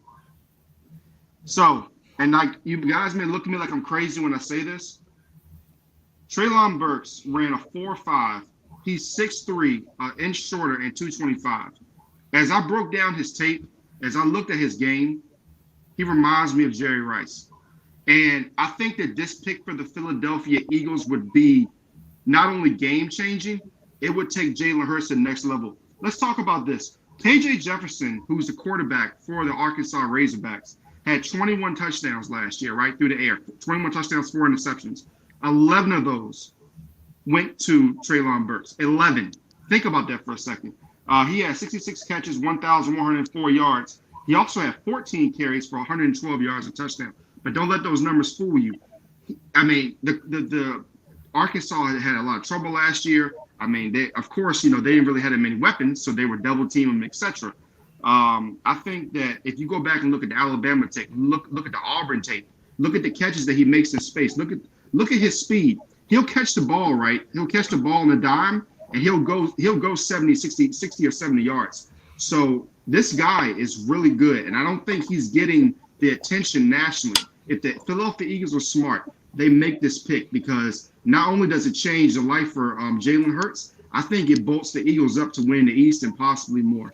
So, and you guys may look at me like I'm crazy when I say this. Treylon Burks ran a 4.5. He's 6'3", an inch shorter, and 225. As I broke down his tape, as I looked at his game, he reminds me of Jerry Rice. And I think that this pick for the Philadelphia Eagles would be not only game-changing, it would take Jalen Hurts to the next level. Let's talk about this. KJ Jefferson, who's the quarterback for the Arkansas Razorbacks, had 21 touchdowns last year, right, through the air. 21 touchdowns, 4 interceptions. 11 of those went to Treylon Burks. 11. Think about that for a second. He had 66 catches, 1,104 yards. He also had 14 carries for 112 yards and touchdown. But don't let those numbers fool you. The Arkansas had a lot of trouble last year. They didn't really have that many weapons, so they were double teaming, etc. I think that if you go back and look at the Alabama tape, look at the Auburn tape, look at the catches that he makes in space, look at his speed. He'll catch the ball, right? He'll catch the ball on a dime, and he'll go 60 or 70 yards. So this guy is really good, and I don't think he's getting the attention nationally. If the Philadelphia Eagles are smart, they make this pick because not only does it change the life for Jalen Hurts, I think it bolts the Eagles up to win the East and possibly more.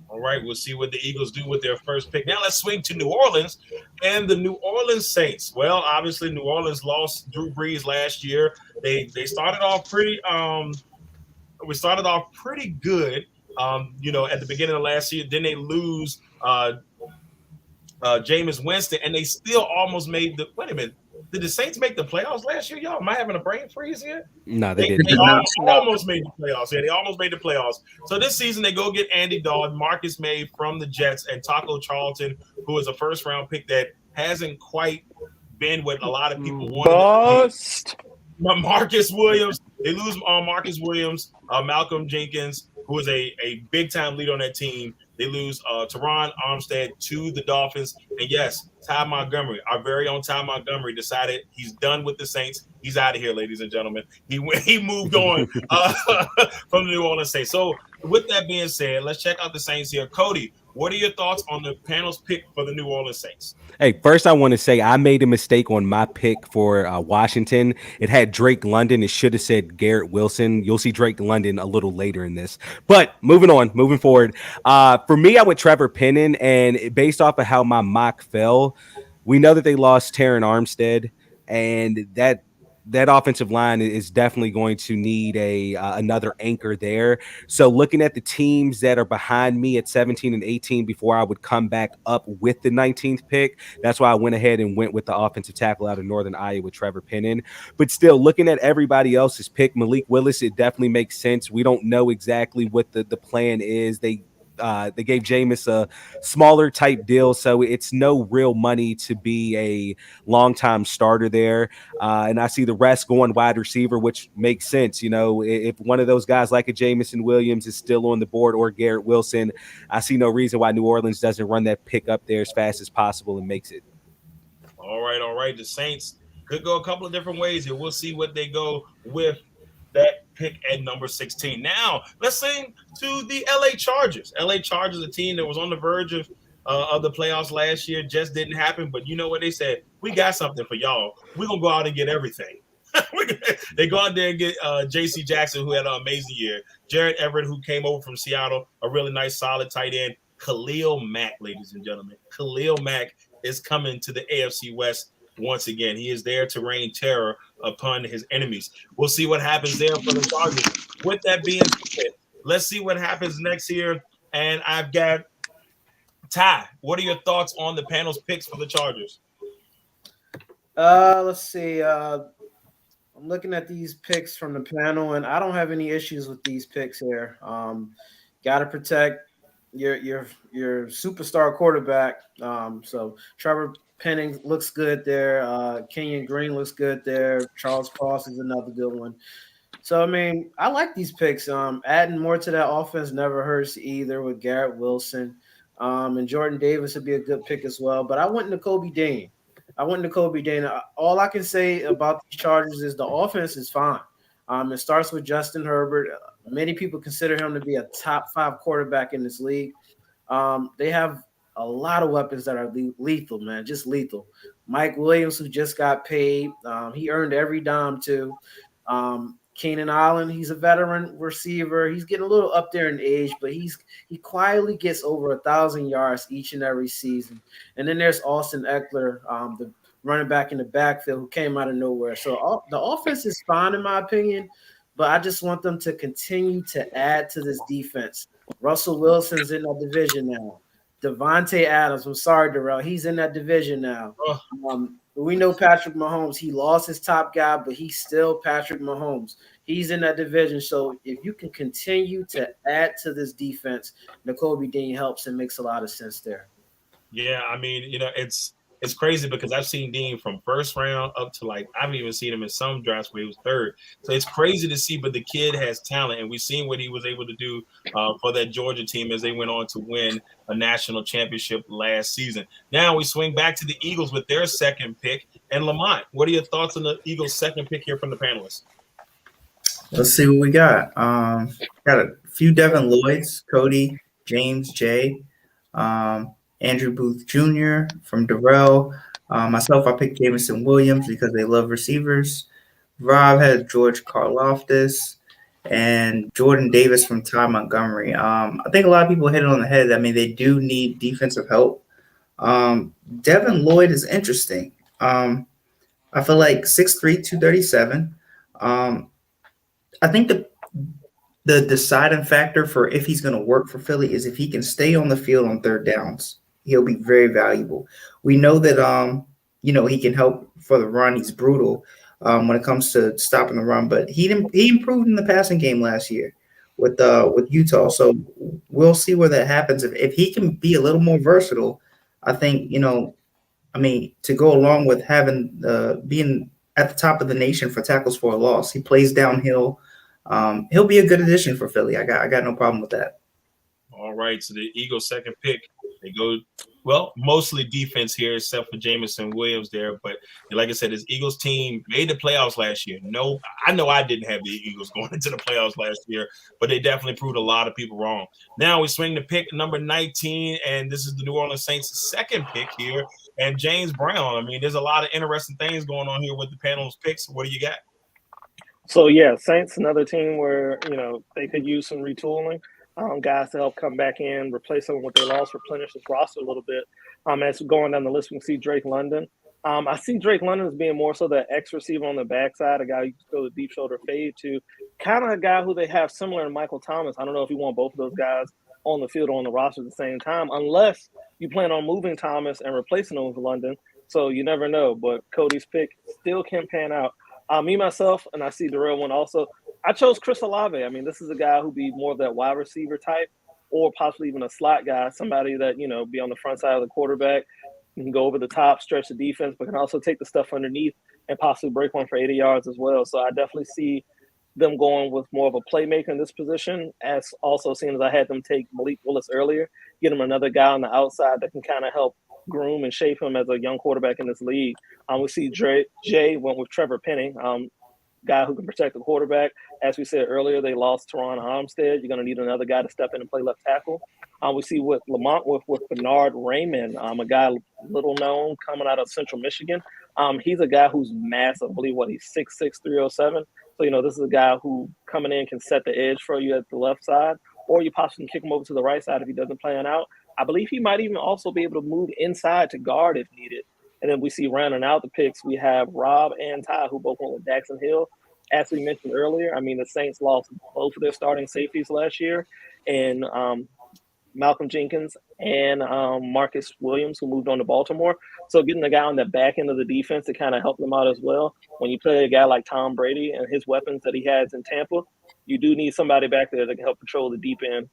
All right, we'll see what the Eagles do with their first pick. Now let's swing to New Orleans and the New Orleans Saints. Well, obviously New Orleans lost Drew Brees last year. They started off pretty good. At the beginning of last year, then they lose Jameis Winston, and they still almost made the. Wait a minute, did the Saints make the playoffs last year? Y'all, am I having a brain freeze here? No, they didn't. They almost made the playoffs. Yeah, they almost made the playoffs. So this season they go get Andy Dalton, Marcus May from the Jets, and Taco Charlton, who is a first-round pick that hasn't quite been what a lot of people wanted. Marcus Williams. They lose Marcus Williams, Malcolm Jenkins, who is a big-time leader on that team. They lose Tyrone Armstead to the Dolphins. And yes, Ty Montgomery, our very own Ty Montgomery, decided he's done with the Saints. He's out of here, ladies and gentlemen. He moved on from the New Orleans Saints. So with that being said, let's check out the Saints here. Cody, what are your thoughts on the panel's pick for the New Orleans Saints? Hey, first I want to say I made a mistake on my pick for Washington. It had Drake London. It should have said Garrett Wilson. You'll see Drake London a little later in this. But moving forward. For me, I went Trevor Pennon, and based off of how my mock fell, we know that they lost Tyrone Armstead, and that offensive line is definitely going to need another anchor there. So looking at the teams that are behind me at 17 and 18 before I would come back up with the 19th pick, that's why I went ahead and went with the offensive tackle out of Northern Iowa, Trevor Pennon. But still, looking at everybody else's pick, Malik Willis, it definitely makes sense. We don't know exactly what the plan is. They gave Jameis a smaller type deal, so it's no real money to be a long-time starter there. And I see the rest going wide receiver, which makes sense. If one of those guys like a Jamison Williams is still on the board or Garrett Wilson, I see no reason why New Orleans doesn't run that pick up there as fast as possible and makes it. All right. The Saints could go a couple of different ways here. We'll see what they go with that pick at number 16. Now, let's sing to the LA Chargers. LA Chargers, a team that was on the verge of the playoffs last year, just didn't happen. But you know what they said? We got something for y'all. We're going to go out and get everything. They go out there and get J.C. Jackson, who had an amazing year. Jared Everett, who came over from Seattle, a really nice, solid tight end. Khalil Mack, ladies and gentlemen. Khalil Mack is coming to the AFC West once again. He is there to rain terror upon his enemies. We'll see what happens there for the Chargers. With that being said, let's see what happens next here. And I've got Ty. What are your thoughts on the panel's picks for the Chargers? Let's see. I'm looking at these picks from the panel, and I don't have any issues with these picks here. Got to protect your superstar quarterback. So Trevor Penning looks good there. Kenyon Green looks good there. Charles Cross is another good one. So, I mean, I like these picks. Adding more to that offense never hurts either with Garrett Wilson. And Jordan Davis would be a good pick as well. But I went into Kobe Dean. All I can say about these Chargers is the offense is fine. It starts with Justin Herbert. Many people consider him to be a top 5 quarterback in this league. They have a lot of weapons that are lethal, man, just lethal. Mike Williams, who just got paid, he earned every dime too. Keenan Allen, he's a veteran receiver. He's getting a little up there in age, but he quietly gets over 1,000 yards each and every season. And then there's Austin Eckler, the running back in the backfield who came out of nowhere. So the offense is fine in my opinion, but I just want them to continue to add to this defense. Russell Wilson's in that division now. Devontae Adams, I'm sorry, Darrell, he's in that division now. We know Patrick Mahomes, he lost his top guy, but he's still Patrick Mahomes. He's in that division. So if you can continue to add to this defense, Nakobe Dean helps and makes a lot of sense there. Yeah, I mean, it's crazy because I've seen Dean from first round up to I've even seen him in some drafts where he was third. So it's crazy to see, but the kid has talent, and we've seen what he was able to do for that Georgia team as they went on to win a national championship last season. Now we swing back to the Eagles with their second pick. And Lamont, what are your thoughts on the Eagles' second pick here from the panelists? Let's see what we got. Got a few Devin Lloyds, Cody, James, Jay, Andrew Booth Jr. from Darrell. Myself, I picked Jamison Williams because they love receivers. Robb has George Karlaftis and Jordan Davis from Ty Montgomery. I think a lot of people hit it on the head. I mean, they do need defensive help. Devin Lloyd is interesting. I feel like 6'3", 237. I think the deciding factor for if he's going to work for Philly is if he can stay on the field on third downs. He'll be very valuable. We know that he can help for the run. He's brutal when it comes to stopping the run, but he improved in the passing game last year with Utah. So we'll see where that happens. If he can be a little more versatile, I think to go along with having being at the top of the nation for tackles for a loss, he plays downhill. He'll be a good addition for Philly. I got no problem with that. All right, so the Eagles' second pick, they go mostly defense here, except for Jamison Williams there. But like I said, this Eagles team made the playoffs last year. No, I know I didn't have the Eagles going into the playoffs last year, but they definitely proved a lot of people wrong. Now we swing to pick number 19, and this is the New Orleans Saints' second pick here, and James Brown. I mean, there's a lot of interesting things going on here with the panel's picks. What do you got? So yeah, Saints, another team where they could use some retooling. Guys to help come back in, replace some of what they lost, replenish this roster a little bit. As we're going down the list, we can see Drake London. I see Drake London as being more so the X receiver on the backside, a guy you can throw the deep shoulder fade to, kind of a guy who they have similar to Michael Thomas. I don't know if you want both of those guys on the field or on the roster at the same time, unless you plan on moving Thomas and replacing him with London. So you never know. But Cody's pick still can pan out. Me, myself, and I see Darrell one also. I chose Chris Olave. I mean, this is a guy who'd be more of that wide receiver type or possibly even a slot guy, somebody that, be on the front side of the quarterback, can go over the top, stretch the defense, but can also take the stuff underneath and possibly break one for 80 yards as well. So I definitely see them going with more of a playmaker in this position, as also seeing as I had them take Malik Willis earlier, get him another guy on the outside that can kind of help groom and shape him as a young quarterback in this league. We see Jay went with Trevor Penning, guy who can protect the quarterback. As we said earlier, they lost Teron Armstead. You're going to need another guy to step in and play left tackle. We see with Lamonte with Bernard Raymond, a guy little known coming out of Central Michigan. He's a guy who's massive. I believe he's 6'6", 307. So, this is a guy who coming in can set the edge for you at the left side, or you possibly can kick him over to the right side if he doesn't plan out. I believe he might even also be able to move inside to guard if needed. And then we see rounding out the picks, we have Robb and Ty, who both went with Daxton Hill. As we mentioned earlier, I mean, the Saints lost both of their starting safeties last year, and Malcolm Jenkins and Marcus Williams, who moved on to Baltimore. So getting a guy on the back end of the defense to kind of help them out as well. When you play a guy like Tom Brady and his weapons that he has in Tampa, you do need somebody back there that can help control the deep end.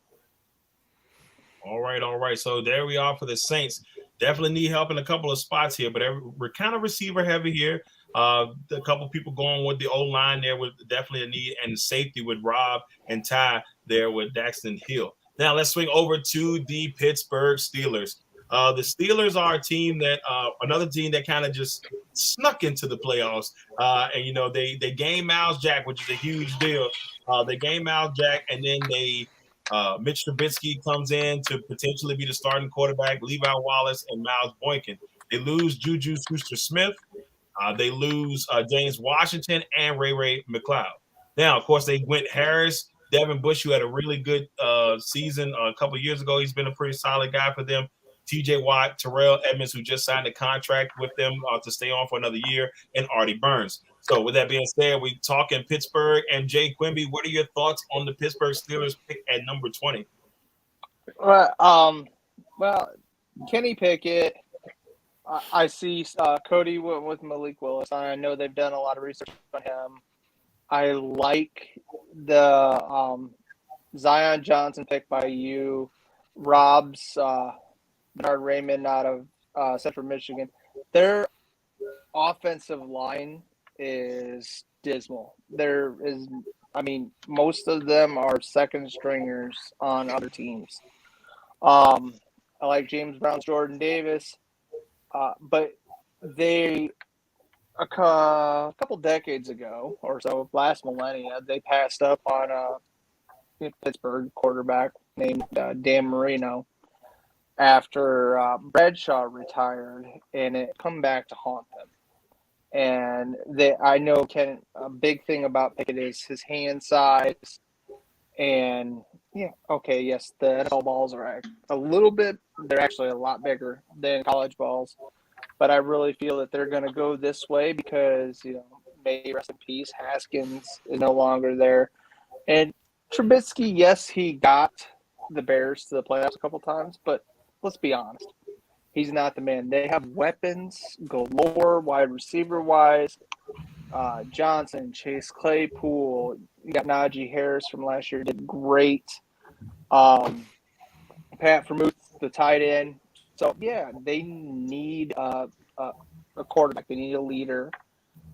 All right. So there we are for the Saints. Definitely need help in a couple of spots here, but we're kind of receiver heavy here. A couple people going with the O-line there with definitely a need, and safety with Robb and Ty there with Daxton Hill. Now let's swing over to the Pittsburgh Steelers. The Steelers are a team that another team that kind of just snuck into the playoffs. And they gained Miles Jack, which is a huge deal. They gained Miles Jack, and then they Mitch Trubisky comes in to potentially be the starting quarterback, Levi Wallace and Miles Boykin. They lose Juju Schuster-Smith. They lose James Washington and Ray McLeod. Now, of course, they went Harris, Devin Bush, who had a really good season a couple of years ago. He's been a pretty solid guy for them. TJ Watt, Terrell Edmonds, who just signed a contract with them to stay on for another year, and Artie Burns. So with that being said, we talking Pittsburgh and Jay Quimby. What are your thoughts on the Pittsburgh Steelers pick at number 20? Well, Kenny Pickett. I see Cody went with Malik Willis. I know they've done a lot of research on him. I like the Zion Johnson pick by you. Robb's Bernard Raymond out of Central Michigan. Their offensive line is dismal. Most of them are second stringers on other teams. I like James Brown, Jordan Davis, but they a couple decades ago or so, last millennia, they passed up on a Pittsburgh quarterback named Dan Marino after Bradshaw retired, and it come back to haunt them. And I know a big thing about Pickett is his hand size. And yeah, okay, yes, the NFL balls are they're actually a lot bigger than college balls. But I really feel that they're going to go this way because, may rest in peace, Haskins is no longer there. And Trubisky, yes, he got the Bears to the playoffs a couple times, but let's be honest. He's not the man. They have weapons galore, wide receiver-wise. Johnson, Chase Claypool, you got Najee Harris from last year, did great. Pat Freiermuth, the tight end. So, yeah, they need a quarterback. They need a leader.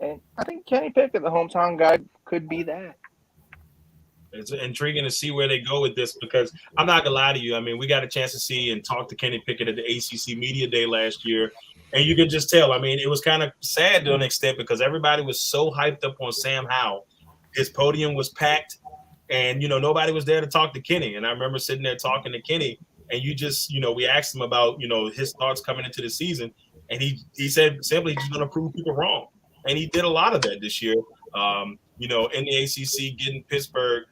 And I think Kenny Pickett, the hometown guy, could be that. It's intriguing to see where they go with this because I'm not gonna lie to you. I mean, we got a chance to see and talk to Kenny Pickett at the ACC Media Day last year, and you could just tell. I mean, it was kind of sad to an extent because everybody was so hyped up on Sam Howell. His podium was packed, and nobody was there to talk to Kenny. And I remember sitting there talking to Kenny, and we asked him about his thoughts coming into the season, and he said simply he's gonna prove people wrong, and he did a lot of that this year. In the ACC, getting Pittsburgh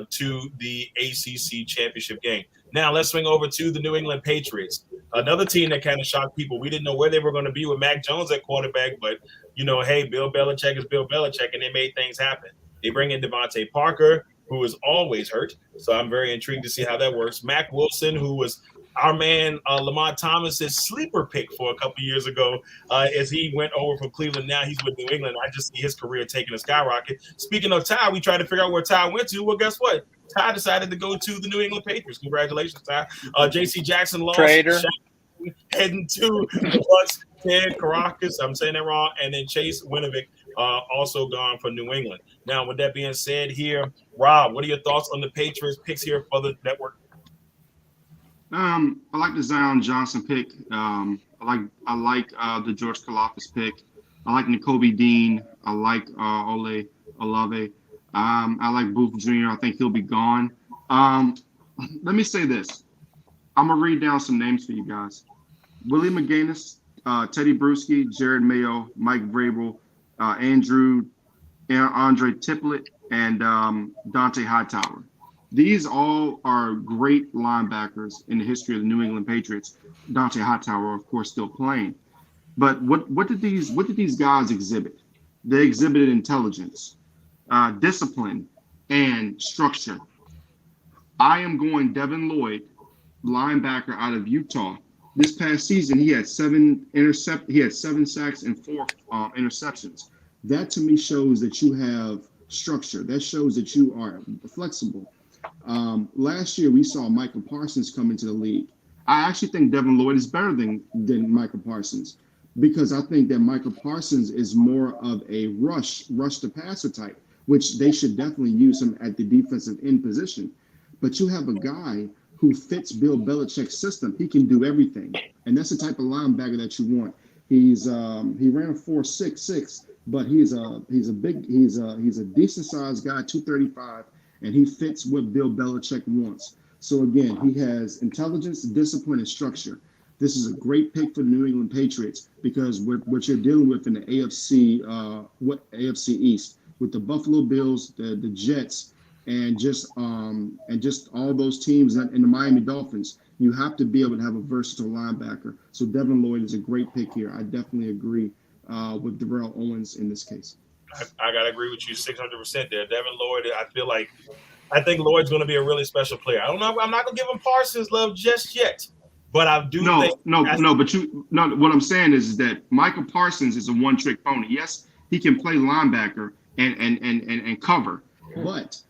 to the ACC championship game. Now let's swing over to the New England Patriots, another team that kind of shocked people. We didn't know where they were going to be with Mac Jones at quarterback, but hey, Bill Belichick is Bill Belichick, and they made things happen. They bring in Devontae Parker, who is always hurt, so I'm very intrigued to see how that works. Mac Wilson, who was our man Lamont Thomas's sleeper pick for a couple years ago, as he went over from Cleveland. Now he's with New England. I just see his career taking a skyrocket. Speaking of Ty, we tried to figure out where Ty went to. Well, guess what? Ty decided to go to the New England Patriots. Congratulations, Ty. J.C. Jackson lost. Trader. Heading to plus Ted Caracas. I'm saying that wrong. And then Chase Winovich also gone for New England. Now, with that being said here, Rob, what are your thoughts on the Patriots picks here for the network? I like the Zion Johnson pick. I like the George Kalafis pick. I like N'Kobe Dean. I like Ole Olave. I like Booth Jr. I think he'll be gone. Let me say this. I'm gonna read down some names for you guys: Willie McGinnis, Teddy Bruschi, Jared Mayo, Mike Vrabel, Andre Tippett, and Dante Hightower. These all are great linebackers in the history of the New England Patriots. Dante Hightower, of course, still playing. But what did these guys exhibit? They exhibited intelligence, discipline, and structure. I am going Devin Lloyd, linebacker out of Utah. This past season, he had 7 sacks and 4 interceptions. That to me shows that you have structure. That shows that you are flexible. Last year, we saw Michael Parsons come into the league. I actually think Devin Lloyd is better than Michael Parsons because I think that Michael Parsons is more of a rush to passer type, which they should definitely use him at the defensive end position. But you have a guy who fits Bill Belichick's system. He can do everything, and that's the type of linebacker that you want. He ran a 4.66, but he's a decent sized guy, 235. And he fits what Bill Belichick wants. So again, he has intelligence, discipline, and structure. This is a great pick for the New England Patriots because what you're dealing with in the AFC East with the Buffalo Bills, the Jets, and just all those teams and the Miami Dolphins, you have to be able to have a versatile linebacker. So Devin Lloyd is a great pick here. I definitely agree with Darrell Owens in this case. I gotta agree with you 600% there. Devin Lloyd, I think Lloyd's going to be a really special player. I don't know. I'm not going to give him Parsons love just yet, but I do. What I'm saying is that Michael Parsons is a one-trick pony. Yes, he can play linebacker and cover, but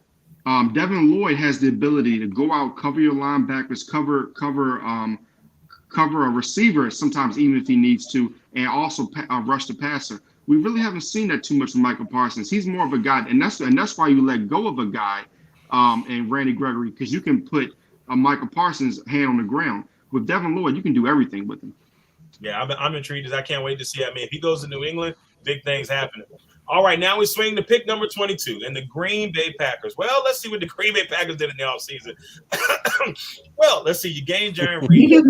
Devin Lloyd has the ability to go out, cover your linebackers, cover a receiver sometimes even if he needs to, and also rush the passer. We really haven't seen that too much from Michael Parsons. He's more of a guy, and that's why you let go of a guy and Randy Gregory, because you can put Michael Parsons' hand on the ground. With Devin Lloyd, you can do everything with him. Yeah, I'm intrigued. I can't wait to see. I mean, if he goes to New England, big things happening. All right, now we swing to pick number 22 and the Green Bay Packers. Well, let's see what the Green Bay Packers did in the offseason. Well, let's see. You gained Jaron Reed,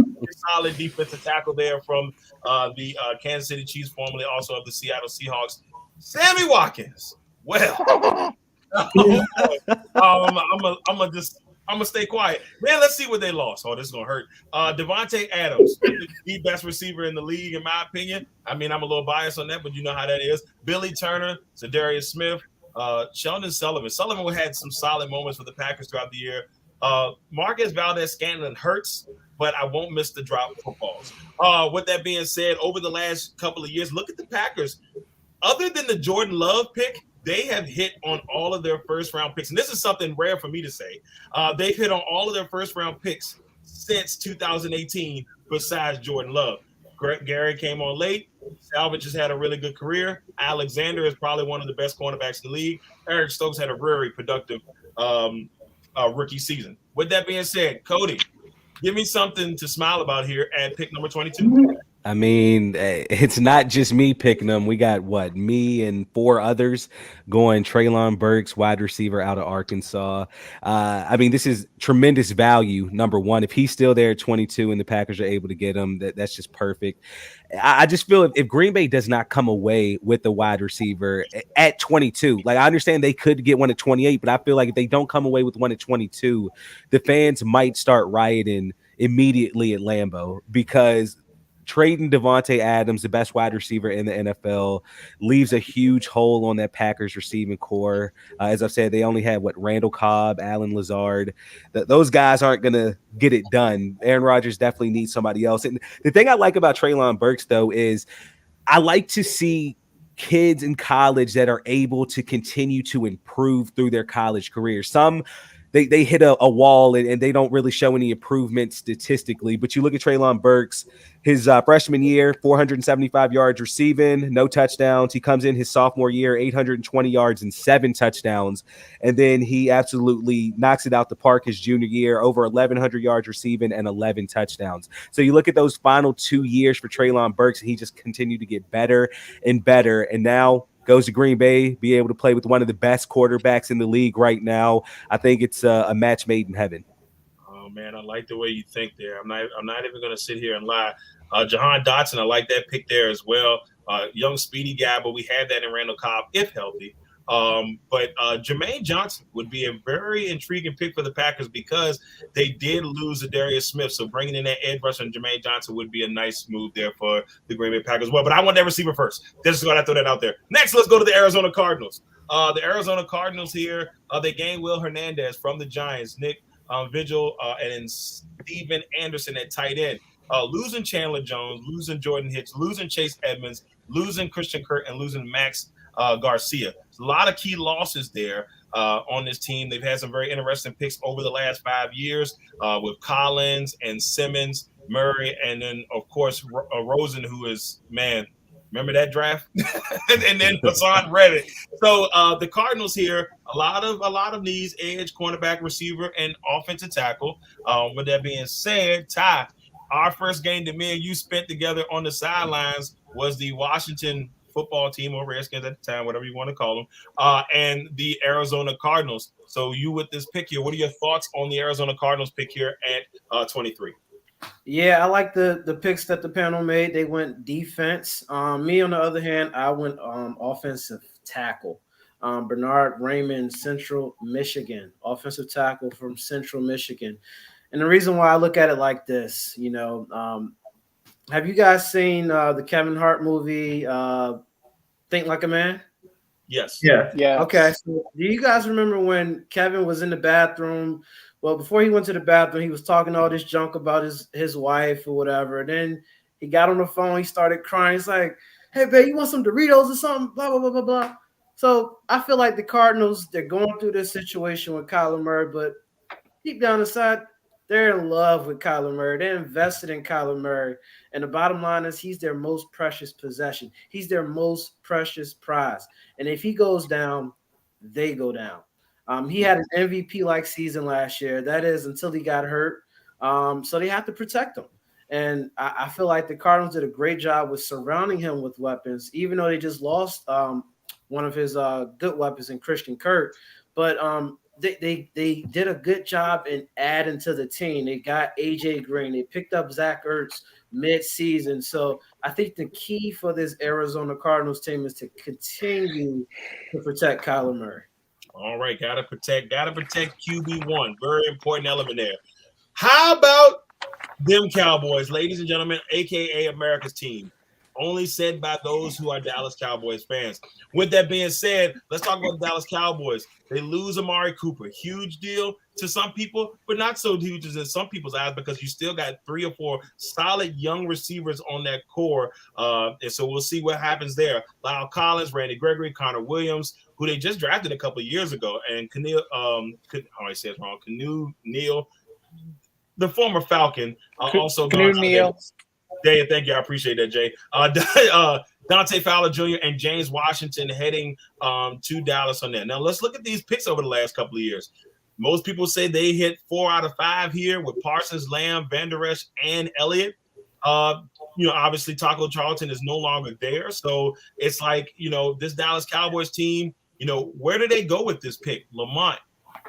solid defensive tackle there from the Kansas City Chiefs, formerly also of the Seattle Seahawks. Sammy Watkins. Well, I'm gonna stay quiet, man. Let's see what they lost. Oh, this is gonna hurt. Devontae Adams, the best receiver in the league, in my opinion. I mean, I'm a little biased on that, but you know how that is. Billy Turner, Zadarius Smith, Sheldon Sullivan. Sullivan had some solid moments for the Packers throughout the year. Marcus Valdez-Scantling hurts, but I won't miss the drop footballs. With that being said, over the last couple of years, look at the Packers. Other than the Jordan Love pick, they have hit on all of their first-round picks. And this is something rare for me to say. They've hit on all of their first-round picks since 2018, besides Jordan Love. Gary came on late. Salvage has had a really good career. Alexander is probably one of the best cornerbacks in the league. Eric Stokes had a very productive rookie season. With that being said, Cody, give me something to smile about here at pick number 22. I mean, it's not just me picking them. We got me and 4 others going Treylon Burks, wide receiver out of Arkansas. I mean, this is tremendous value. Number one, if he's still there at 22 and the Packers are able to get him, that's just perfect. I just feel if Green Bay does not come away with the wide receiver at 22, like I understand they could get one at 28, but I feel like if they don't come away with one at 22, the fans might start rioting immediately at Lambeau, because trading Devontae Adams, the best wide receiver in the NFL, leaves a huge hole on that Packers receiving core. As I've said, they only had Randall Cobb, Allen Lazard. Those guys aren't going to get it done. Aaron Rodgers definitely needs somebody else. And the thing I like about Treylon Burks, though, is I like to see kids in college that are able to continue to improve through their college career. Some they hit a wall and they don't really show any improvement statistically. But you look at Treylon Burks, his freshman year, 475 yards receiving, no touchdowns. He comes in his sophomore year, 820 yards and 7 touchdowns. And then he absolutely knocks it out the park his junior year, over 1,100 yards receiving and 11 touchdowns. So you look at those final 2 years for Treylon Burks, and he just continued to get better and better. And now goes to Green Bay, be able to play with one of the best quarterbacks in the league right now. I think it's a match made in heaven. Oh man, I like the way you think there. I'm not even going to sit here and lie. Jahan Dotson, I like that pick there as well. Young, speedy guy, but we had that in Randall Cobb if healthy. But Jermaine Johnson would be a very intriguing pick for the Packers because they did lose Zadarius Smith. So bringing in that edge rusher and Jermaine Johnson would be a nice move there for the Green Bay Packers as well. But I want that receiver first. Just going to throw that out there. Next, let's go to the Arizona Cardinals. The Arizona Cardinals here, they gained Will Hernandez from the Giants, Nick Vigil, and then Steven Anderson at tight end. Losing Chandler Jones, losing Jordan Hicks, losing Chase Edmonds, losing Christian Kirk, and losing Max Garcia. A lot of key losses there on this team. They've had some very interesting picks over the last 5 years with Collins and Simmons, Murray, and then, of course, Rosen, who is, man, remember that draft? and then Hassan Reddick. So the Cardinals here, a lot of needs, edge, cornerback, receiver, and offensive tackle. With that being said, Ty, our first game that me and you spent together on the sidelines was the Washington football team, or Redskins at the time, whatever you want to call them, and the Arizona Cardinals. So you with this pick here, what are your thoughts on the Arizona Cardinals pick here at 23? Yeah, I like the picks that the panel made. They went defense. Me, on the other hand, I went offensive tackle. Bernard Raymond, Central Michigan, offensive tackle from Central Michigan. And the reason why I look at it like this, have you guys seen the Kevin Hart movie, Think Like a Man? Yes. Yeah. Okay. So do you guys remember when Kevin was in the bathroom? Well, before he went to the bathroom, he was talking all this junk about his wife or whatever. And then he got on the phone. He started crying. He's like, "Hey, babe, you want some Doritos or something?" Blah, blah, blah, blah, blah. So I feel like the Cardinals, they're going through this situation with Kyler Murray, but deep down inside, they're in love with Kyler Murray. They're invested in Kyler Murray. And the bottom line is he's their most precious possession. He's their most precious prize. And if he goes down, they go down. He had an MVP-like season last year. That is until he got hurt. So they have to protect him. And I feel like the Cardinals did a great job with surrounding him with weapons, even though they just lost one of his good weapons in Christian Kirk. But they did a good job in adding to the team. They got AJ Green. They picked up Zach Ertz mid-season. So I think the key for this Arizona Cardinals team is to continue to protect Kyler Murray. All right, gotta protect QB1. Very important element there. How about them Cowboys, ladies and gentlemen, aka America's team? Only said by those who are Dallas Cowboys fans. With that being said, let's talk about the Dallas Cowboys. They lose Amari Cooper. Huge deal to some people, but not so huge as in some people's eyes because you still got 3 or 4 solid young receivers on that core. And so we'll see what happens there. Lyle Collins, Randy Gregory, Connor Williams, who they just drafted a couple of years ago, and Canu Neal, the former Falcon, also Neal. Jay, thank you. I appreciate that, Jay. Dante Fowler Jr. and James Washington heading to Dallas on that. Now, let's look at these picks over the last couple of years. Most people say they hit 4 out of 5 here with Parsons, Lamb, Van Der Esch, and Elliott. Obviously, Taco Charlton is no longer there. So it's like, this Dallas Cowboys team, where do they go with this pick? Lamont,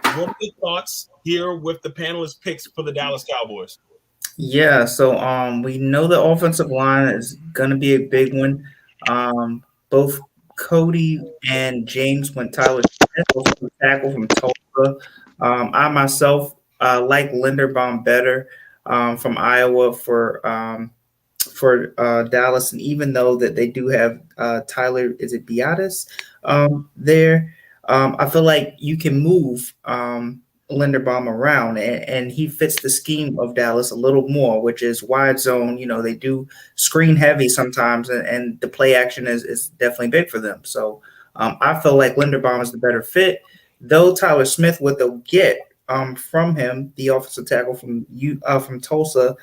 what are your thoughts here with the panelist picks for the Dallas Cowboys? Yeah, so we know the offensive line is going to be a big one. Both Cody and James went Tyler Smith, tackle from Tulsa. I myself like Linderbaum better from Iowa for Dallas, and even though that they do have Tyler, is it Biadasz there? I feel like you can move Linderbaum around, and he fits the scheme of Dallas a little more, which is wide zone. They do screen heavy sometimes, and the play action is definitely big for them. So I feel like Linderbaum is the better fit, though Tyler Smith, what they'll get from him, the offensive tackle from Tulsa,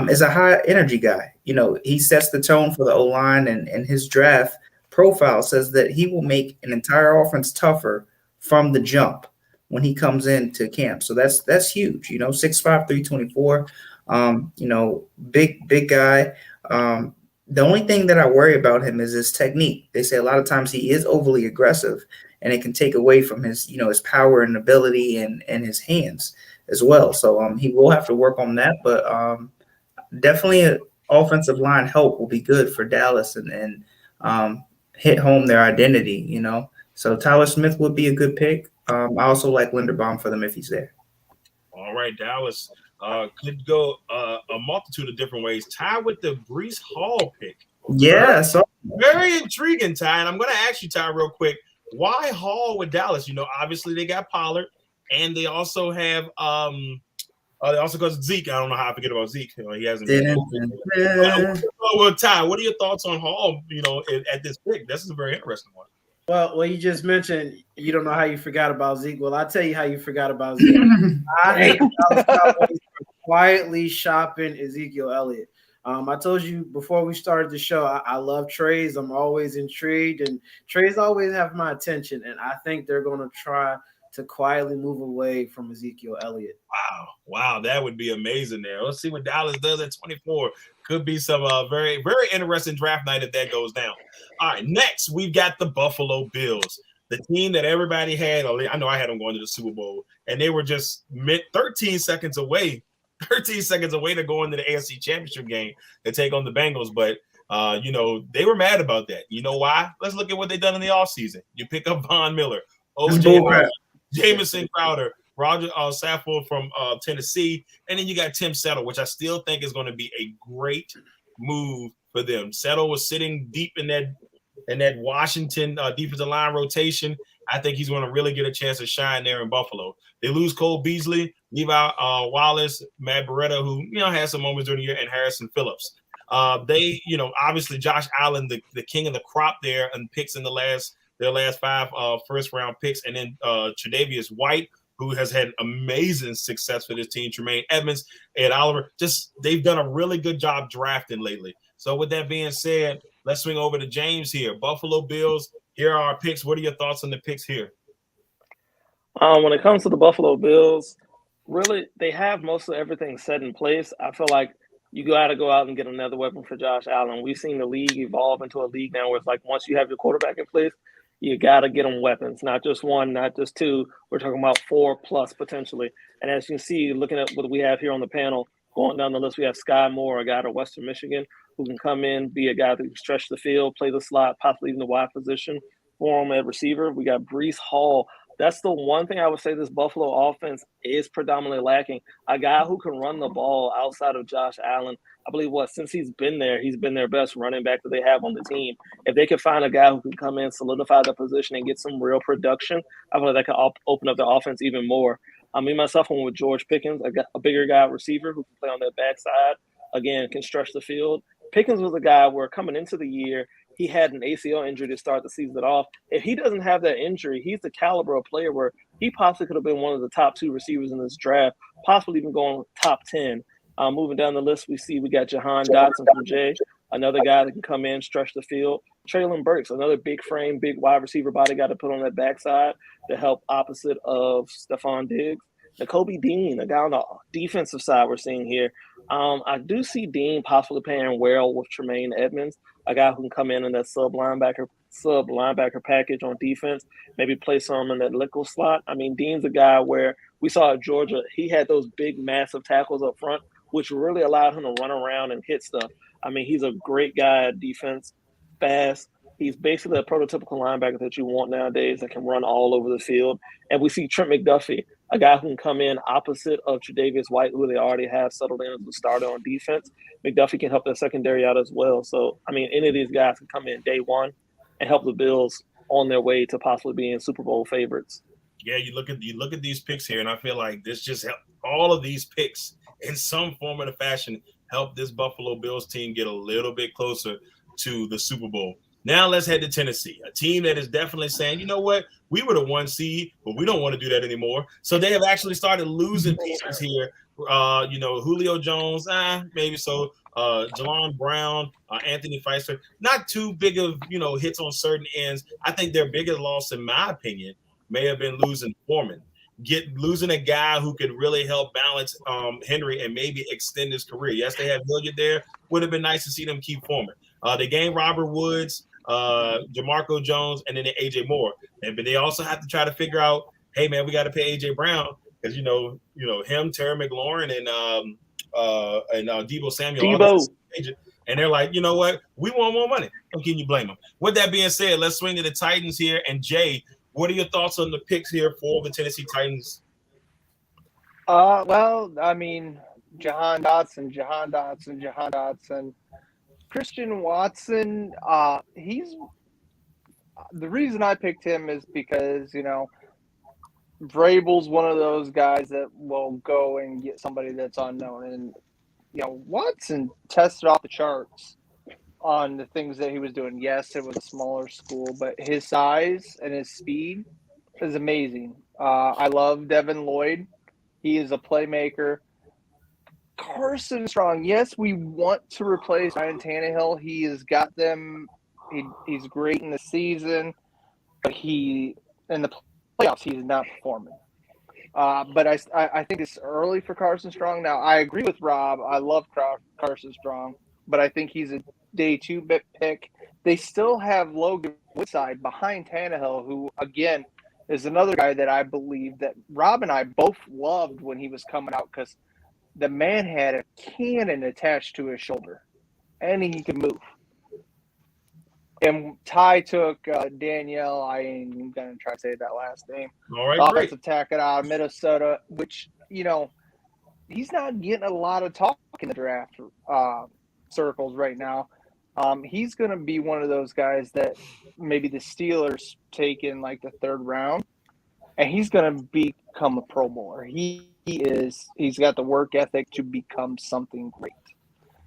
is a high energy guy. He sets the tone for the O-line, and his draft profile says that he will make an entire offense tougher from the jump when he comes into camp. So that's huge, 6'5", 324, big guy. The only thing that I worry about him is his technique. They say a lot of times he is overly aggressive, and it can take away from his, his power and ability and his hands as well. So he will have to work on that, but definitely an offensive line help will be good for Dallas and hit home their identity, So Tyler Smith would be a good pick. I also like Linderbaum for them if he's there. All right, Dallas could go a multitude of different ways. Tied with the Breece Hall pick. Yeah, so very intriguing, Ty. And I'm going to ask you, Ty, real quick, why Hall with Dallas? Obviously they got Pollard, and they also have they also got Zeke. I don't know how I forget about Zeke. He hasn't been. Well, Ty, what are your thoughts on Hall? At this pick, this is a very interesting one. Well, you just mentioned you don't know how you forgot about Zeke. Well, I'll tell you how you forgot about Zeke. I think the Cowboys are quietly shopping Ezekiel Elliott. I told you before we started the show, I love trades. I'm always intrigued, and trades always have my attention, and I think they're going to try to quietly move away from Ezekiel Elliott. Wow, that would be amazing there. Let's see what Dallas does at 24. Could be some very, very interesting draft night if that goes down. All right, next we've got the Buffalo Bills, the team that everybody had. I know I had them going to the Super Bowl, and they were just 13 seconds away to go into the AFC Championship game to take on the Bengals. But, they were mad about that. You know why? Let's look at what they've done in the offseason. You pick up Von Miller, OJ, Jamison Crowder, Roger Saffold from Tennessee, and then you got Tim Settle, which I still think is going to be a great move for them. Settle was sitting deep in that Washington defensive line rotation. I think he's going to really get a chance to shine there in Buffalo. They lose Cole Beasley, Levi Wallace, Matt Beretta, who had some moments during the year, and Harrison Phillips. They, obviously Josh Allen, the king of the crop there, and picks in their last 5 first-round picks, and then Tre'Davious White, who has had amazing success for this team, Tremaine Edmonds, Ed Oliver. They've done a really good job drafting lately. So with that being said, let's swing over to James here. Buffalo Bills, here are our picks. What are your thoughts on the picks here? When it comes to the Buffalo Bills, really, they have most of everything set in place. I feel like you got to go out and get another weapon for Josh Allen. We've seen the league evolve into a league now where it's like once you have your quarterback in place, You got to get them weapons, not just one, not just two. We're talking about 4+ potentially. And as you can see, looking at what we have here on the panel, going down the list, we have Sky Moore, a guy out of Western Michigan, who can come in, be a guy that can stretch the field, play the slot, possibly even the wide position for him at receiver. We got Brees Hall. That's the one thing I would say this Buffalo offense is predominantly lacking. A guy who can run the ball outside of Josh Allen. I believe since he's been their best running back that they have on the team. If they could find a guy who can come in, solidify the position, and get some real production, I feel like that could open up the offense even more. Me, myself, I'm with George Pickens, a bigger guy receiver who can play on that backside. Again, can stretch the field. Pickens was a guy where coming into the year, he had an ACL injury to start the season off. If he doesn't have that injury, he's the caliber of player where he possibly could have been one of the top 2 receivers in this draft, possibly even going top 10. Moving down the list, we got Jahan Dotson from Jay, another guy that can come in, stretch the field. Traylon Burks, another big frame, big wide receiver body guy to put on that backside to help opposite of Stephon Diggs. Kobe Dean, a guy on the defensive side we're seeing here. I do see Dean possibly pairing well with Tremaine Edmonds, a guy who can come in that sub linebacker package on defense, maybe play some in that nickel slot. I mean, Dean's a guy where we saw at Georgia, he had those big, massive tackles up front, which really allowed him to run around and hit stuff. I mean, he's a great guy at defense, fast. He's basically a prototypical linebacker that you want nowadays that can run all over the field. And we see Trent McDuffie, a guy who can come in opposite of Tre'Davious White, who they already have settled in as a starter on defense. McDuffie can help their secondary out as well. So, I mean, any of these guys can come in day one and help the Bills on their way to possibly being Super Bowl favorites. Yeah, you look at these picks here, and I feel like this just helped all of these picks in some form or fashion help this Buffalo Bills team get a little bit closer to the Super Bowl. Now let's head to Tennessee, a team that is definitely saying, you know what, we were the 1 seed, but we don't want to do that anymore. So they have actually started losing pieces here. Julio Jones, maybe so. Jalon Brown, Anthony Pfizer, not too big of, hits on certain ends. I think their biggest loss, in my opinion, may have been losing Foreman. Losing a guy who could really help balance Henry and maybe extend his career. Yes, they have Hilliard there. Would have been nice to see them keep Foreman. They gained Robert Woods, Jamarco Jones, and then AJ Moore. But they also have to try to figure out, hey man, we got to pay AJ Brown because him, Terry McLaurin, and Debo Samuel. And they're like, you know what? We want more money. How can you blame them? With that being said, let's swing to the Titans here. And Jay, what are your thoughts on the picks here for the Tennessee Titans? Well, I mean, Jahan Dotson. Christian Watson, he's the reason I picked him is because, Vrabel's one of those guys that will go and get somebody that's unknown. And, Watson tested off the charts on the things that he was doing. Yes, it was a smaller school, but his size and his speed is amazing. I love Devin Lloyd. He is a playmaker. Carson Strong, yes, we want to replace Ryan Tannehill. He has got them. He's great in the season, but in the playoffs, he's not performing. But I think it's early for Carson Strong. Now, I agree with Rob. I love Carson Strong, but I think he's a day 2 pick. They still have Logan Woodside behind Tannehill, who, again, is another guy that I believe that Rob and I both loved when he was coming out because the man had a cannon attached to his shoulder, and he could move. And Ty took Danielle. I ain't even going to try to say that last name. All right, offensive tackle out of Minnesota, which, he's not getting a lot of talk in the draft circles right now. He's going to be one of those guys that maybe the Steelers take in like the 3rd round, and he's going to become a Pro Bowler. He's got the work ethic to become something great.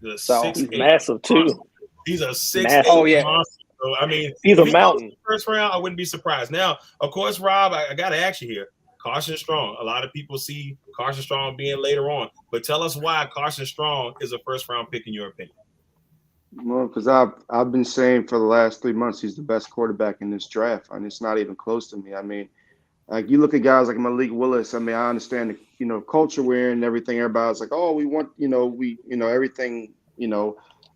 He's massive too. He's a 6'8" monster. So, I mean, he's a mountain. First round, I wouldn't be surprised. Now, of course, Rob, I got to ask you here. Carson Strong. A lot of people see Carson Strong being later on, but tell us why Carson Strong is a first-round pick in your opinion. Well, because I've been saying for the last 3 months he's the best quarterback in this draft, and it's not even close to me. I mean, like you look at guys like Malik Willis. I mean, I understand the culture we're in and everything. Everybody's like, oh, we want everything.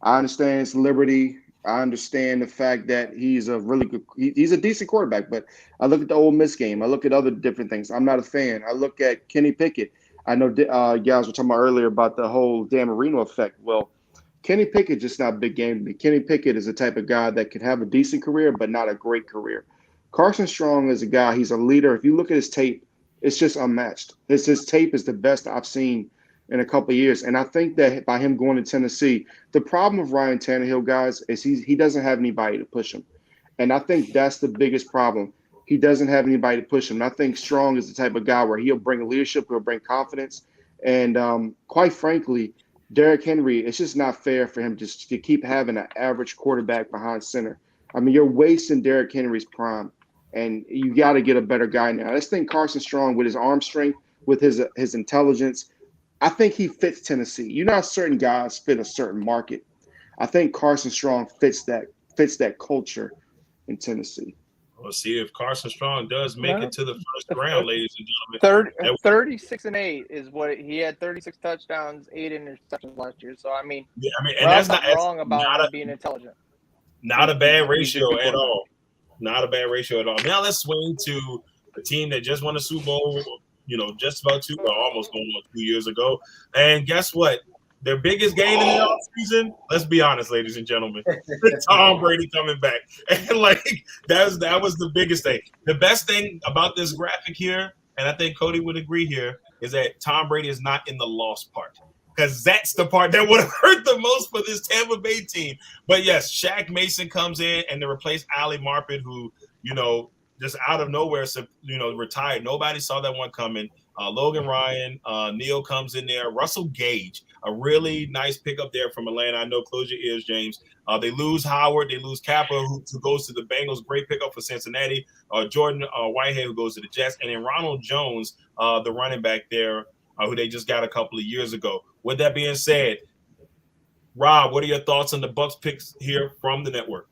I understand it's liberty. I understand the fact that he's a really good, he's a decent quarterback. But I look at the Ole Miss game. I look at other different things. I'm not a fan. I look at Kenny Pickett. I know guys were talking about earlier about the whole Dan Marino effect. Well, Kenny Pickett just not a big game to me. Kenny Pickett is the type of guy that could have a decent career, but not a great career. Carson Strong is a guy. He's a leader. If you look at his tape, it's just unmatched. His tape is the best I've seen in a couple of years. And I think that by him going to Tennessee, the problem with Ryan Tannehill, guys, is he doesn't have anybody to push him. And I think that's the biggest problem. He doesn't have anybody to push him. And I think Strong is the type of guy where he'll bring leadership, he'll bring confidence. And quite frankly, Derrick Henry, it's just not fair for him just to keep having an average quarterback behind center. I mean, you're wasting Derrick Henry's prime, and you got to get a better guy now. Let's think Carson Strong with his arm strength, with his intelligence. I think he fits Tennessee. You know, certain guys fit a certain market. I think Carson Strong fits that culture in Tennessee. We'll see if Carson Strong does make it to the first round, ladies and gentlemen. 36-8 is what he had. 36 touchdowns, 8 interceptions last year. So and that's not wrong about him being intelligent. Not a bad ratio at all. Not a bad ratio at all. Now let's swing to a team that just won a Super Bowl. Just about almost going on 2 years ago. And guess what? Their biggest gain in the offseason, let's be honest, ladies and gentlemen, Tom Brady coming back. And that was the biggest thing. The best thing about this graphic here, and I think Cody would agree here, is that Tom Brady is not in the loss part. Because that's the part that would have hurt the most for this Tampa Bay team. But yes, Shaq Mason comes in and they replace Ali Marpet, who, just out of nowhere, retired. Nobody saw that one coming. Logan Ryan, Neal comes in there. Russell Gage, a really nice pickup there from Atlanta. I know, close your ears, James. They lose Howard. They lose Kappa, who goes to the Bengals. Great pickup for Cincinnati. Jordan Whitehead, who goes to the Jets. And then Ronald Jones, the running back there, who they just got a couple of years ago. With that being said, Rob, what are your thoughts on the Bucks picks here from the network?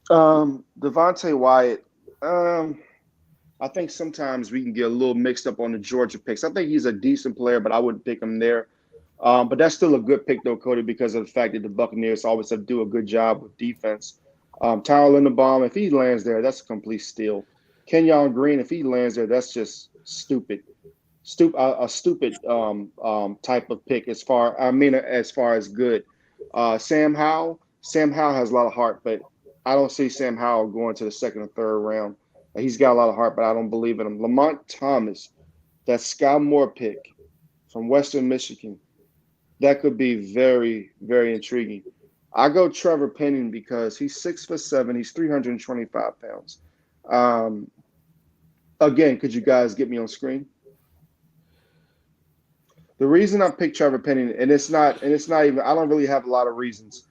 Devontae Wyatt. I think sometimes we can get a little mixed up on the Georgia picks. I think he's a decent player, but I wouldn't pick him there. But that's still a good pick, though, Cody, because of the fact that the Buccaneers always have to do a good job with defense. Tyler Linderbaum, if he lands there, that's a complete steal. Kenyon Green, if he lands there, that's just stupid. A stupid type of pick as far as good. Sam Howell has a lot of heart, but I don't see Sam Howell going to the second or third round. He's got a lot of heart, but I don't believe in him. Lamont Thomas, that Sky Moore pick from Western Michigan, that could be very, very intriguing. I go Trevor Penning because he's 6'7", he's 325 pounds. Again, could you guys get me on screen? The reason I picked Trevor Penning, and it's not even, I don't really have a lot of reasons.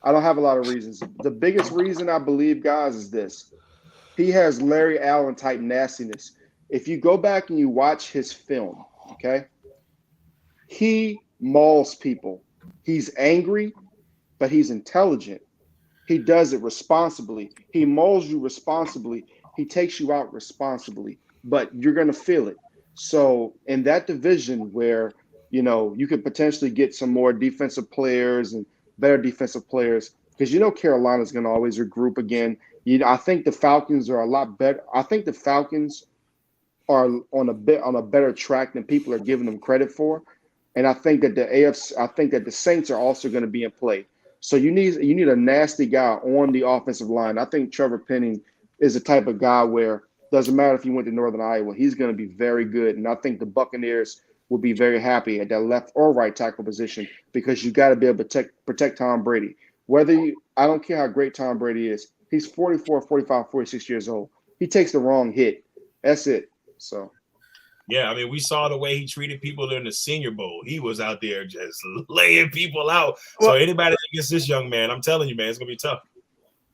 I don't have a lot of reasons. The biggest reason I believe, guys, is this. He has Larry Allen type nastiness. If you go back and you watch his film, okay, he mauls people. He's angry, but he's intelligent. He does it responsibly. He mauls you responsibly. He takes you out responsibly, but you're going to feel it. So in that division where, you could potentially get some more defensive players and better defensive players, because Carolina's going to always regroup again. I think the Falcons are a lot better. I think the Falcons are on a better track than people are giving them credit for. And I think that the Saints are also going to be in play. So you need a nasty guy on the offensive line. I think Trevor Penning is the type of guy where doesn't matter if he went to Northern Iowa, he's going to be very good. And I think the Buccaneers will be very happy at that left or right tackle position because you got to be able to protect Tom Brady. I don't care how great Tom Brady is. He's 44, 45, 46 years old. He takes the wrong hit. That's it. So. Yeah, I mean, we saw the way he treated people during the Senior Bowl. He was out there just laying people out. So anybody against this young man, I'm telling you, man, it's going to be tough.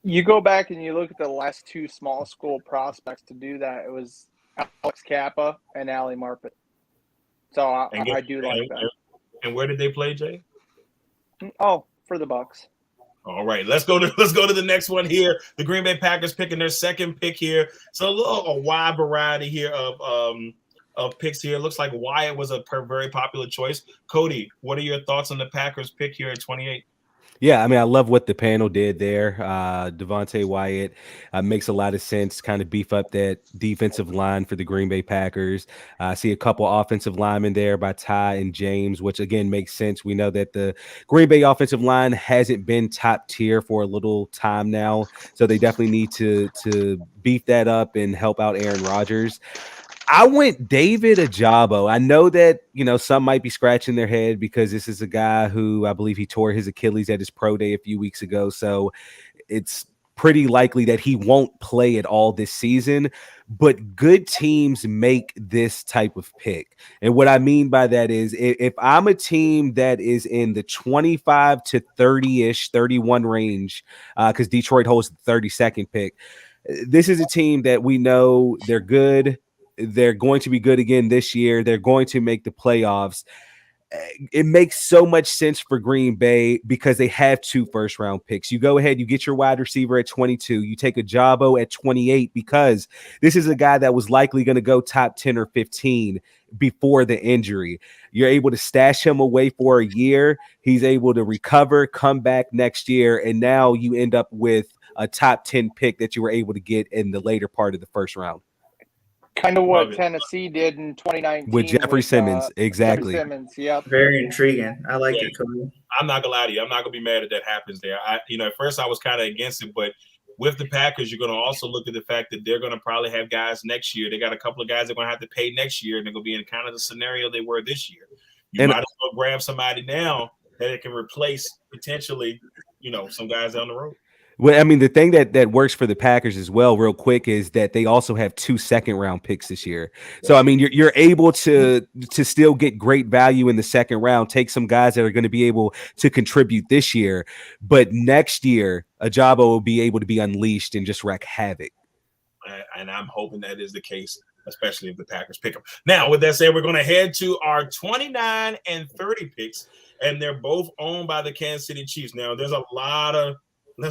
You go back and you look at the last two small school prospects to do that. It was Alex Kappa and Ali Marpet. So I do like that. And where did they play, Jay? Oh, for the Bucks. All right, let's go to the next one here. The Green Bay Packers picking their second pick here. So a wide variety here of picks here. Looks like Wyatt was a very popular choice. Cody, what are your thoughts on the Packers pick here at 28? Yeah, I mean, I love what the panel did there. Devontae Wyatt makes a lot of sense, kind of beef up that defensive line for the Green Bay Packers. I see a couple offensive linemen there by Ty and James, which again makes sense. We know that the Green Bay offensive line hasn't been top tier for a little time now, so they definitely need to beef that up and help out Aaron Rodgers. I went David Ajabo. I know that, some might be scratching their head because this is a guy who I believe he tore his Achilles at his pro day a few weeks ago. So it's pretty likely that he won't play at all this season, but good teams make this type of pick. And what I mean by that is if I'm a team that is in the 25 to 30-ish, 31 range, because Detroit holds the 32nd pick, this is a team that we know they're good. They're going to be good again this year. They're going to make the playoffs. It makes so much sense for Green Bay because they have 2 first-round picks. You go ahead, you get your wide receiver at 22. You take a Jabo at 28 because this is a guy that was likely going to go top 10 or 15 before the injury. You're able to stash him away for a year. He's able to recover, come back next year, and now you end up with a top 10 pick that you were able to get in the later part of the first round. Kind of what Tennessee did in 2019 with Jeffrey Simmons. Exactly. Jeffrey Simmons, yep. Very intriguing. I like it, Cody. I'm not gonna lie to you. I'm not gonna be mad if that happens there. At first I was kind of against it, but with the Packers, you're gonna also look at the fact that they're gonna probably have guys next year. They got a couple of guys they're gonna have to pay next year, and they're gonna be in kind of the scenario they were this year. You might as well grab somebody now that it can replace potentially, some guys down the road. Well, I mean, the thing that works for the Packers as well, real quick, is that they also have 2 second-round picks this year. So, I mean, you're able to still get great value in the second round, take some guys that are going to be able to contribute this year. But next year, Ajabo will be able to be unleashed and just wreak havoc. And I'm hoping that is the case, especially if the Packers pick them. Now, with that said, we're going to head to our 29 and 30 picks, and they're both owned by the Kansas City Chiefs. Now, there's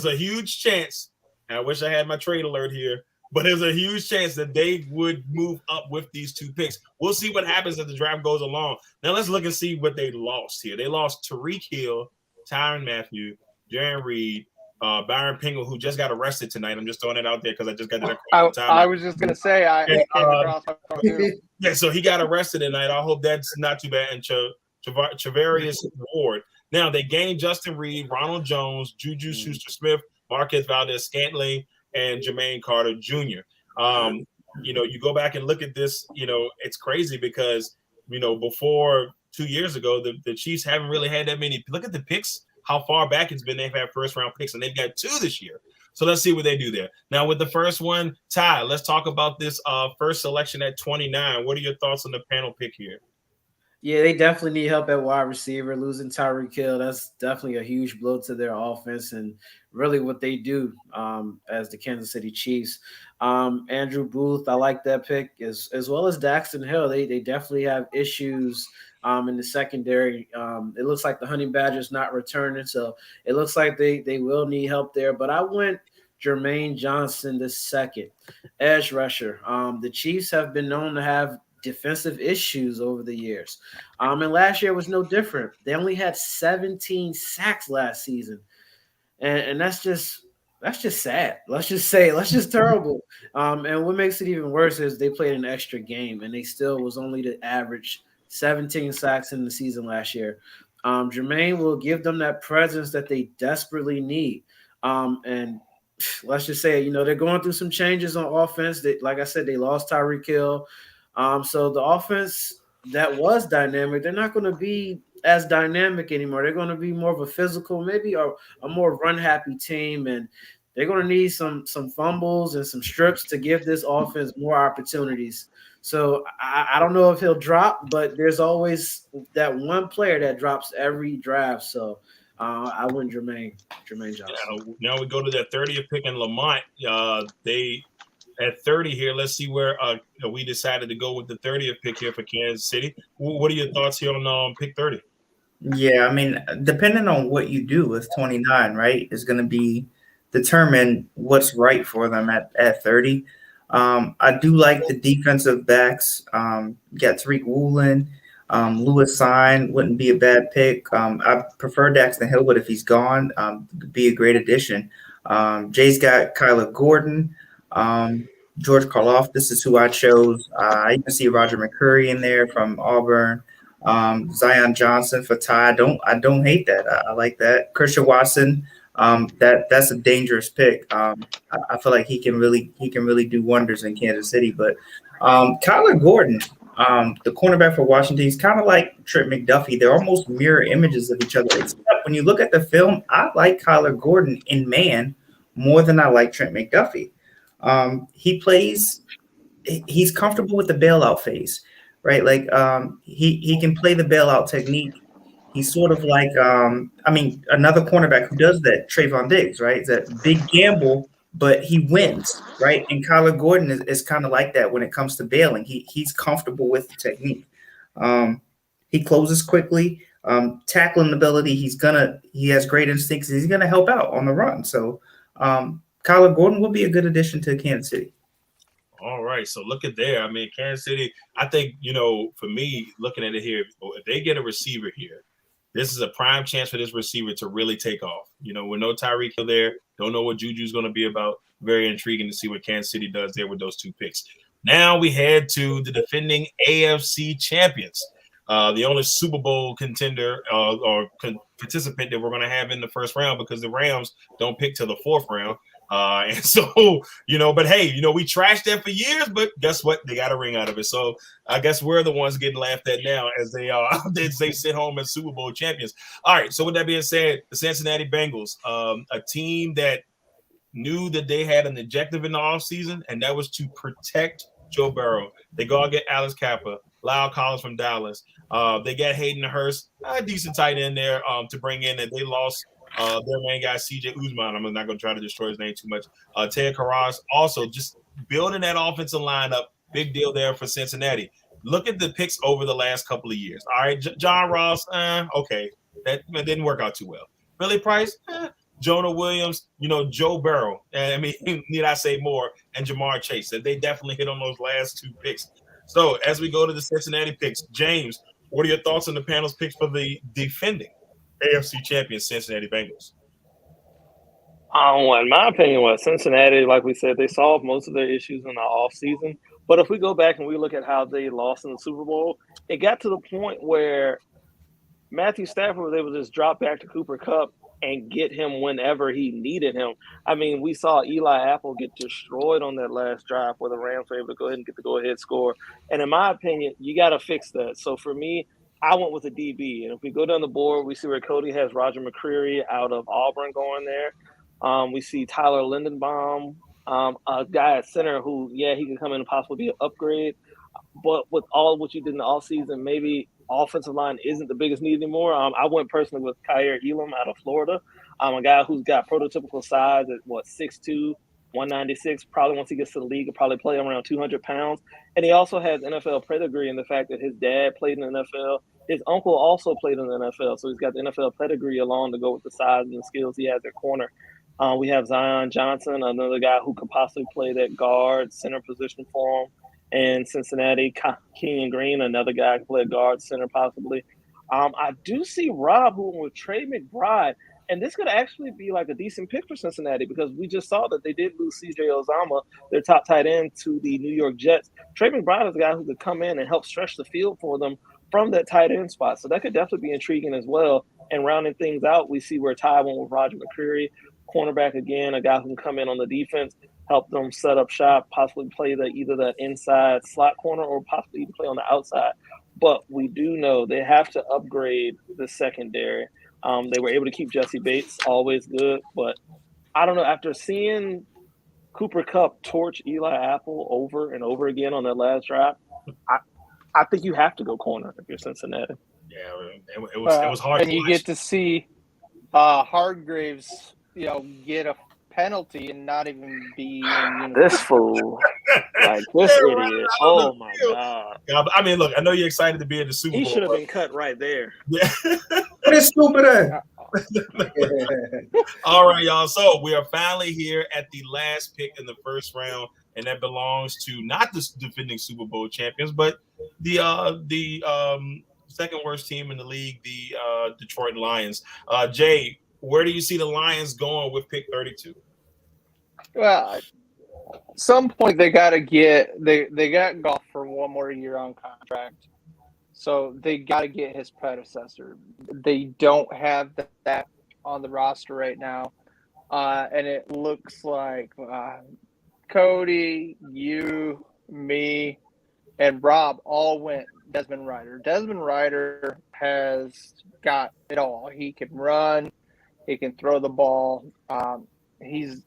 a huge chance, and I wish I had my trade alert here, but there's a huge chance that they would move up with these 2 picks. We'll see what happens as the draft goes along. Now let's look and see what they lost here. They lost Tyreek Hill, Tyron Matthew, Jaron Reed, Byron Pringle, who just got arrested tonight. I'm just throwing it out there because I just got that. I was just going to say, so he got arrested tonight. I hope that's not too bad. And Travarius Ward. Now, they gained Justin Reed, Ronald Jones, Juju Schuster-Smith, Marquez Valdez-Scantling, and Jermaine Carter Jr. You go back and look at this, it's crazy because, before 2 years ago, the Chiefs haven't really had that many. Look at the picks, how far back it's been. They've had first-round picks, and they've got 2 this year. So let's see what they do there. Now, with the first one, Ty, let's talk about this first selection at 29. What are your thoughts on the panel pick here? Yeah, they definitely need help at wide receiver. Losing Tyreek Hill, that's definitely a huge blow to their offense and really what they do as the Kansas City Chiefs. Andrew Booth, I like that pick, as well as Daxton Hill. They definitely have issues in the secondary. It looks like the Honey Badger's not returning, so it looks like they will need help there. But I went Jermaine Johnson the second, edge rusher. The Chiefs have been known to have defensive issues over the years. And last year was no different. They only had 17 sacks last season. And that's just sad. Let's just terrible. And what makes it even worse is they played an extra game and they still was only to average 17 sacks in the season last year. Jermaine will give them that presence that they desperately need. And let's just say, they're going through some changes on offense. Like I said, they lost Tyreek Hill. So the offense that was dynamic, they're not going to be as dynamic anymore. They're going to be more of a physical, maybe a more run-happy team, and they're going to need some fumbles and some strips to give this offense more opportunities. So I don't know if he'll drop, but there's always that one player that drops every draft. So I went Jermaine Johnson. Now we go to that 30th pick in Lamont. They at 30 here. Let's see where we decided to go with the 30th pick here for Kansas City. What are your thoughts here on pick 30? Yeah, I mean, depending on what you do with 29, right, is going to be determine what's right for them at 30. I do like the defensive backs. You got Tariq Woolen. Lewis Sign wouldn't be a bad pick. I prefer Daxton Hill, but if he's gone, could be a great addition. Jay's got Kyler Gordon, George Karloff. This is who I chose. I even see Roger McCurry in there from Auburn. Zion Johnson for Ty. I don't hate that. I like that. Christian Watson. That's a dangerous pick. I feel like he can really do wonders in Kansas City. But Kyler Gordon, the cornerback for Washington, he's kind of like Trent McDuffie. They're almost mirror images of each other. Except when you look at the film, I like Kyler Gordon in man more than I like Trent McDuffie. He's comfortable with the bailout phase, right? Like he can play the bailout technique. He's sort of like another cornerback who does that, Trayvon Diggs, right? It's that big gamble, but he wins, right? And Kyler Gordon is kind of like that when it comes to bailing. He's comfortable with the technique. He closes quickly. Tackling ability, he has great instincts. He's gonna help out on the run. So Kyler Gordon will be a good addition to Kansas City. All right, so look at there. I mean, Kansas City, I think, for me, looking at it here, if they get a receiver here, this is a prime chance for this receiver to really take off. With no Tyreek Hill there, don't know what Juju's going to be about. Very intriguing to see what Kansas City does there with those two picks. Now we head to the defending AFC champions, the only Super Bowl contender or participant that we're going to have in the first round because the Rams don't pick till the fourth round. And so, but hey, we trashed that for years, but guess what? They got a ring out of it. So I guess we're the ones getting laughed at now as they sit home as Super Bowl champions. All right. So with that being said, the Cincinnati Bengals, a team that knew that they had an objective in the offseason, and that was to protect Joe Burrow. They go out get Alex Kappa, Lyle Collins from Dallas. They got Hayden Hurst, a decent tight end there to bring in, and they lost their main guy, CJ Uzman. I'm not going to try to destroy his name too much. Ted Karras also just building that offensive lineup. Big deal there for Cincinnati. Look at the picks over the last couple of years. All right, John Ross, okay. That didn't work out too well. Billy Price, Jonah Williams, Joe Burrow. I mean, need I say more? And Jamar Chase. They definitely hit on those last two picks. So as we go to the Cincinnati picks, James, what are your thoughts on the panel's picks for the defending AFC champions, Cincinnati Bengals? In my opinion, Cincinnati, like we said, they solved most of their issues in the offseason. But if we go back and we look at how they lost in the Super Bowl, it got to the point where Matthew Stafford was able to just drop back to Cooper Kupp and get him whenever he needed him. I mean, we saw Eli Apple get destroyed on that last drive where the Rams were able to go ahead and get the go-ahead score. And in my opinion, you got to fix that. So for me, I went with a DB. And if we go down the board, we see where Cody has Roger McCreary out of Auburn going there. We see Tyler Lindenbaum, a guy at center who, he can come in and possibly be an upgrade. But with all what you did in the offseason, maybe offensive line isn't the biggest need anymore. I went personally with Kyer Elam out of Florida. A guy who's got prototypical size at 6'2", 196. Probably once he gets to the league, he'll probably play around 200 pounds. And he also has NFL pedigree in the fact that his dad played in the NFL. His uncle also played in the NFL, so he's got the NFL pedigree along to go with the size and the skills he has at corner. We have Zion Johnson, another guy who could possibly play that guard center position for him. And Cincinnati, Kenyon Green, another guy who can play guard center possibly. I do see Robb who with Trey McBride, and this could actually be like a decent pick for Cincinnati because we just saw that they did lose C.J. Uzomah, their top tight end, to the New York Jets. Trey McBride is a guy who could come in and help stretch the field for them from that tight end spot. So that could definitely be intriguing as well. And rounding things out, we see where Ty went with Roger McCreary, cornerback again, a guy who can come in on the defense, help them set up shop, possibly play either that inside slot corner or possibly even play on the outside. But we do know they have to upgrade the secondary. They were able to keep Jesse Bates, always good. But I don't know, after seeing Cooper Kupp torch Eli Apple over and over again on that last drive, I think you have to go corner if you're Cincinnati. Yeah, it was hard. And you get to see Hargraves, get a penalty and not even be in this fool, like this idiot. Oh my god! I mean, look, I know you're excited to be in the Super Bowl. He should have been cut right there. Yeah. What is stupid at? All right, y'all. So we are finally here at the last pick in the first round, and that belongs to not the defending Super Bowl champions, but the second worst team in the league, the Detroit Lions. Jay, where do you see the Lions going with pick 32? Well, at some point they got to they got Goff for one more year on contract, so they got to get his predecessor. They don't have that on the roster right now, and it looks like Cody, you, me, and Robb all went Desmond Ridder. Desmond Ridder has got it all. He can run, he can throw the ball. He's,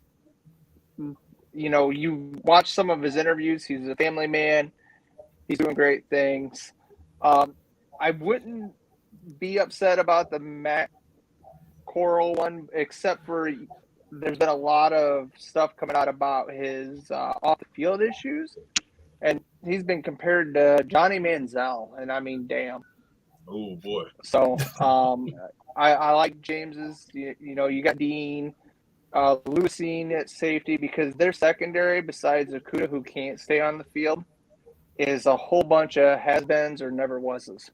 you watch some of his interviews. He's a family man. He's doing great things. I wouldn't be upset about the Matt Corral one, except for there's been a lot of stuff coming out about his off the field issues, and he's been compared to Johnny Manziel, and I mean, damn. Oh boy. So I like James's. You got Dean, Lucine at safety, because their secondary, besides Okudah, who can't stay on the field, is a whole bunch of has-beens or never was's.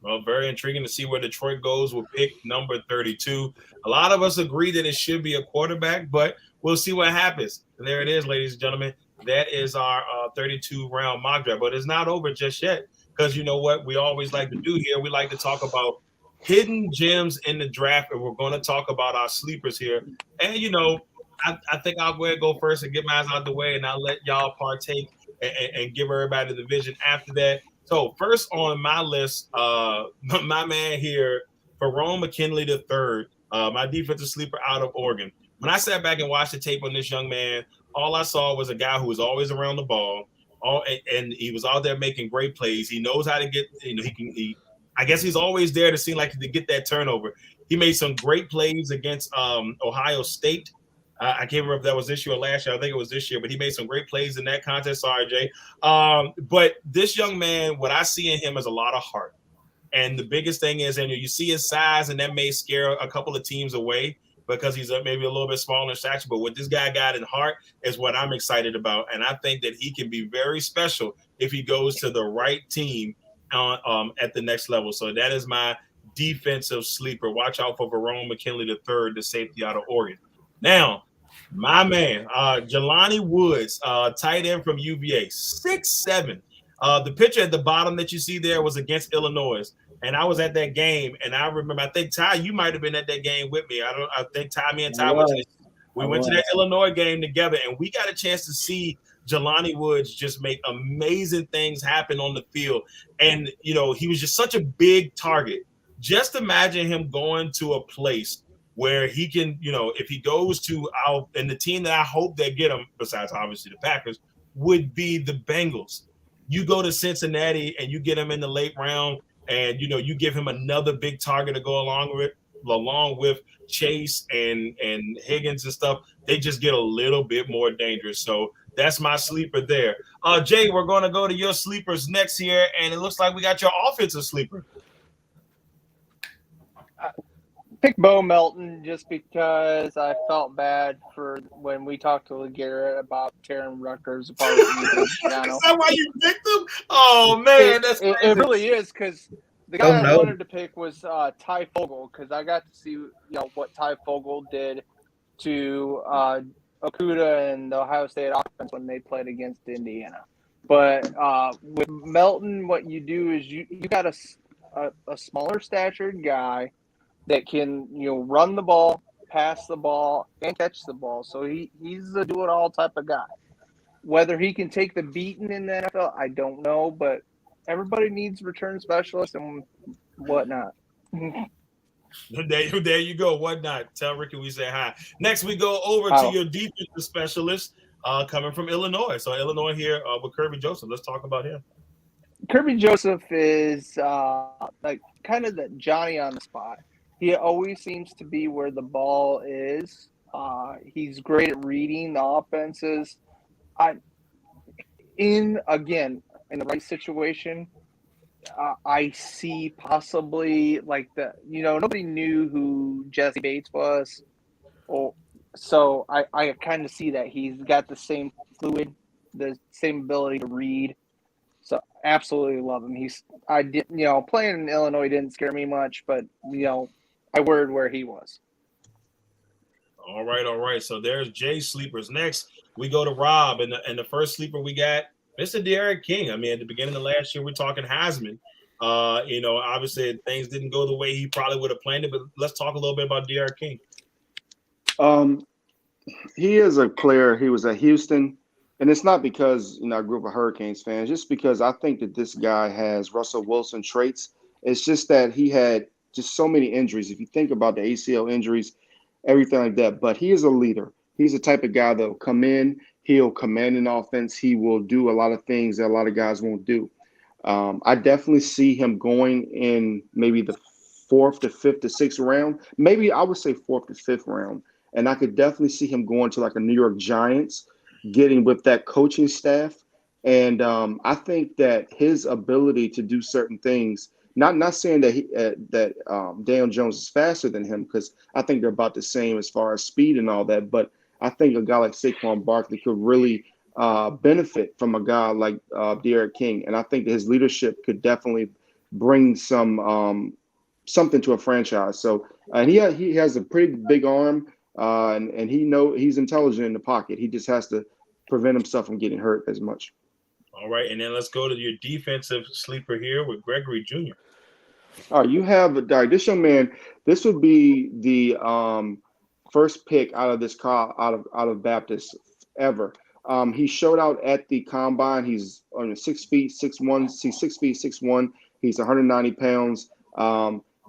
Well, very intriguing to see where Detroit goes with pick number 32. A lot of us agree that it should be a quarterback, but we'll see what happens. And there it is, ladies and gentlemen. That is our 32-round mock draft. But it's not over just yet, because you know what we always like to do here? We like to talk about hidden gems in the draft, and we're going to talk about our sleepers here. And, I think I'll go ahead and go first and get mine out the way, and I'll let y'all partake and give everybody the vision after that. So first on my list, my man here, Tyrone McKinley III, my defensive sleeper out of Oregon. When I sat back and watched the tape on this young man, all I saw was a guy who was always around the ball, and he was out there making great plays. He knows how to get, I guess he's always there to get that turnover. He made some great plays against Ohio State. I can't remember if that was this year or last year. I think it was this year, but he made some great plays in that contest. Sorry, Jay. But this young man, what I see in him is a lot of heart. And the biggest thing is, and you see his size, and that may scare a couple of teams away because he's maybe a little bit smaller in stature. But what this guy got in heart is what I'm excited about. And I think that he can be very special if he goes to the right team at the next level. So that is my defensive sleeper. Watch out for Tyrone McKinley III, the safety out of Oregon. Now, my man, Jelani Woods, tight end from UVA, 6'7". The picture at the bottom that you see there was against Illinois, and I was at that game, and I remember. I think Ty, you might have been at that game with me. I think me and Ty went to that Illinois game together, and we got a chance to see Jelani Woods just make amazing things happen on the field, and he was just such a big target. Just imagine him going to a place where he can, if he goes to and the team that I hope they get him, besides obviously the Packers, would be the Bengals. You go to Cincinnati and you get him in the late round, and you give him another big target to go along with Chase and Higgins and stuff. They just get a little bit more dangerous. So that's my sleeper there. Jay, we're going to go to your sleepers next here, and it looks like we got your offensive sleeper. Pick Bo Melton just because I felt bad for when we talked to LeGarrette about tearing Rutgers apart. Is that why you picked him? Oh, man, that's crazy. It really is, because the guy I wanted to pick was Ty Fogel, because I got to see what Ty Fogel did to Okudah and the Ohio State offense when they played against Indiana. But with Melton, what you do is you got a smaller statured guy that can run the ball, pass the ball, and catch the ball. So he's a do-it-all type of guy. Whether he can take the beating in the NFL, I don't know, but everybody needs return specialists and whatnot. There you go. Whatnot. Tell Ricky we say hi. Next, we go over to your defensive specialist coming from Illinois. So Illinois here with Kirby Joseph. Let's talk about him. Kirby Joseph is kind of the Johnny on the spot. He always seems to be where the ball is. He's great at reading the offenses. In the right situation, I see possibly nobody knew who Jesse Bates was. So I kind of see that he's got the same fluid, the same ability to read. So absolutely love him. Playing in Illinois didn't scare me much, but I worried where he was. All right. So there's Jay's sleepers. Next, we go to Robb, and the first sleeper we got Mr. Derek King. I mean, at the beginning of last year, we're talking Heisman. Obviously things didn't go the way he probably would have planned it, but let's talk a little bit about Derek King. He is a player. He was at Houston, and it's not because I grew up a Hurricanes fan. It's just because I think that this guy has Russell Wilson traits. It's just that he had just so many injuries. If you think about the ACL injuries, everything like that, but he is a leader. He's the type of guy that will come in. He'll command an offense. He will do a lot of things that a lot of guys won't do. I definitely see him going in maybe the 4th to 5th to 6th round. Maybe I would say 4th to 5th round. And I could definitely see him going to like a New York Giants, getting with that coaching staff. And I think that his ability to do certain things, not saying that Daniel Jones is faster than him, because I think they're about the same as far as speed and all that. But I think a guy like Saquon Barkley could really benefit from a guy like Derek King. And I think that his leadership could definitely bring something to a franchise. So and he has a pretty big arm. And he's intelligent in the pocket. He just has to prevent himself from getting hurt as much. All right, and then let's go to your defensive sleeper here with Gregory Jr. All right, you have this young man. This would be the first pick out of this out of Baptist ever. He showed out at the combine. He's on 6 feet 6'1". He's 6 feet 6'1". He's 190 pounds.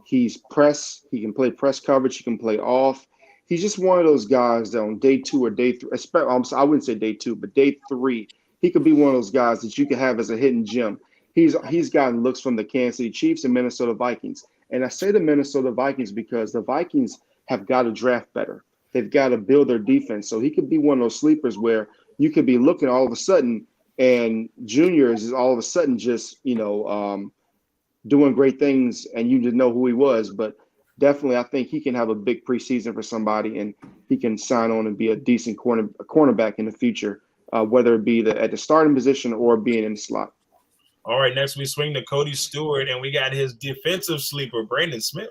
He's press. He can play press coverage. He can play off. He's just one of those guys that on day 2 or day 3, I wouldn't say day 2, but day 3, he could be one of those guys that you could have as a hidden gem. He's gotten looks from the Kansas City Chiefs and Minnesota Vikings. And I say the Minnesota Vikings because the Vikings have got to draft better. They've got to build their defense. So he could be one of those sleepers where you could be looking all of a sudden and Junior is all of a sudden just, doing great things and you didn't know who he was. But definitely, I think he can have a big preseason for somebody, and he can sign on and be a decent cornerback in the future, whether it be at the starting position or being in the slot. All right, next we swing to Cody Stewart, and we got his defensive sleeper, Brandon Smith.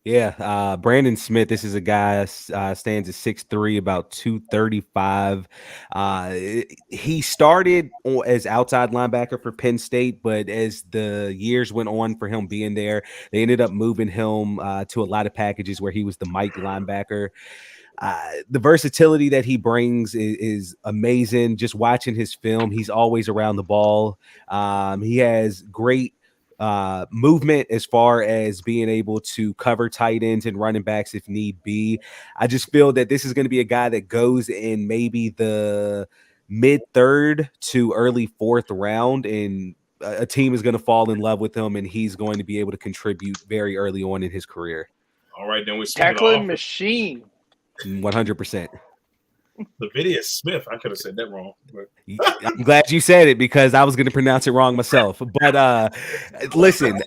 Yeah, Brandon Smith. This is a guy stands at 6'3", about 235. He started as outside linebacker for Penn State, but as the years went on for him being there, they ended up moving him to a lot of packages where he was the Mike linebacker. The versatility that he brings is amazing. Just watching his film, he's always around the ball. He has great movement as far as being able to cover tight ends and running backs if need be. I just feel that this is going to be a guy that goes in maybe the mid-3rd to early 4th round, and a team is going to fall in love with him, and he's going to be able to contribute very early on in his career. All right, then we tackling machine. 100%. Lavidius Smith. I could have said that wrong. But. I'm glad you said it because I was going to pronounce it wrong myself. But listen,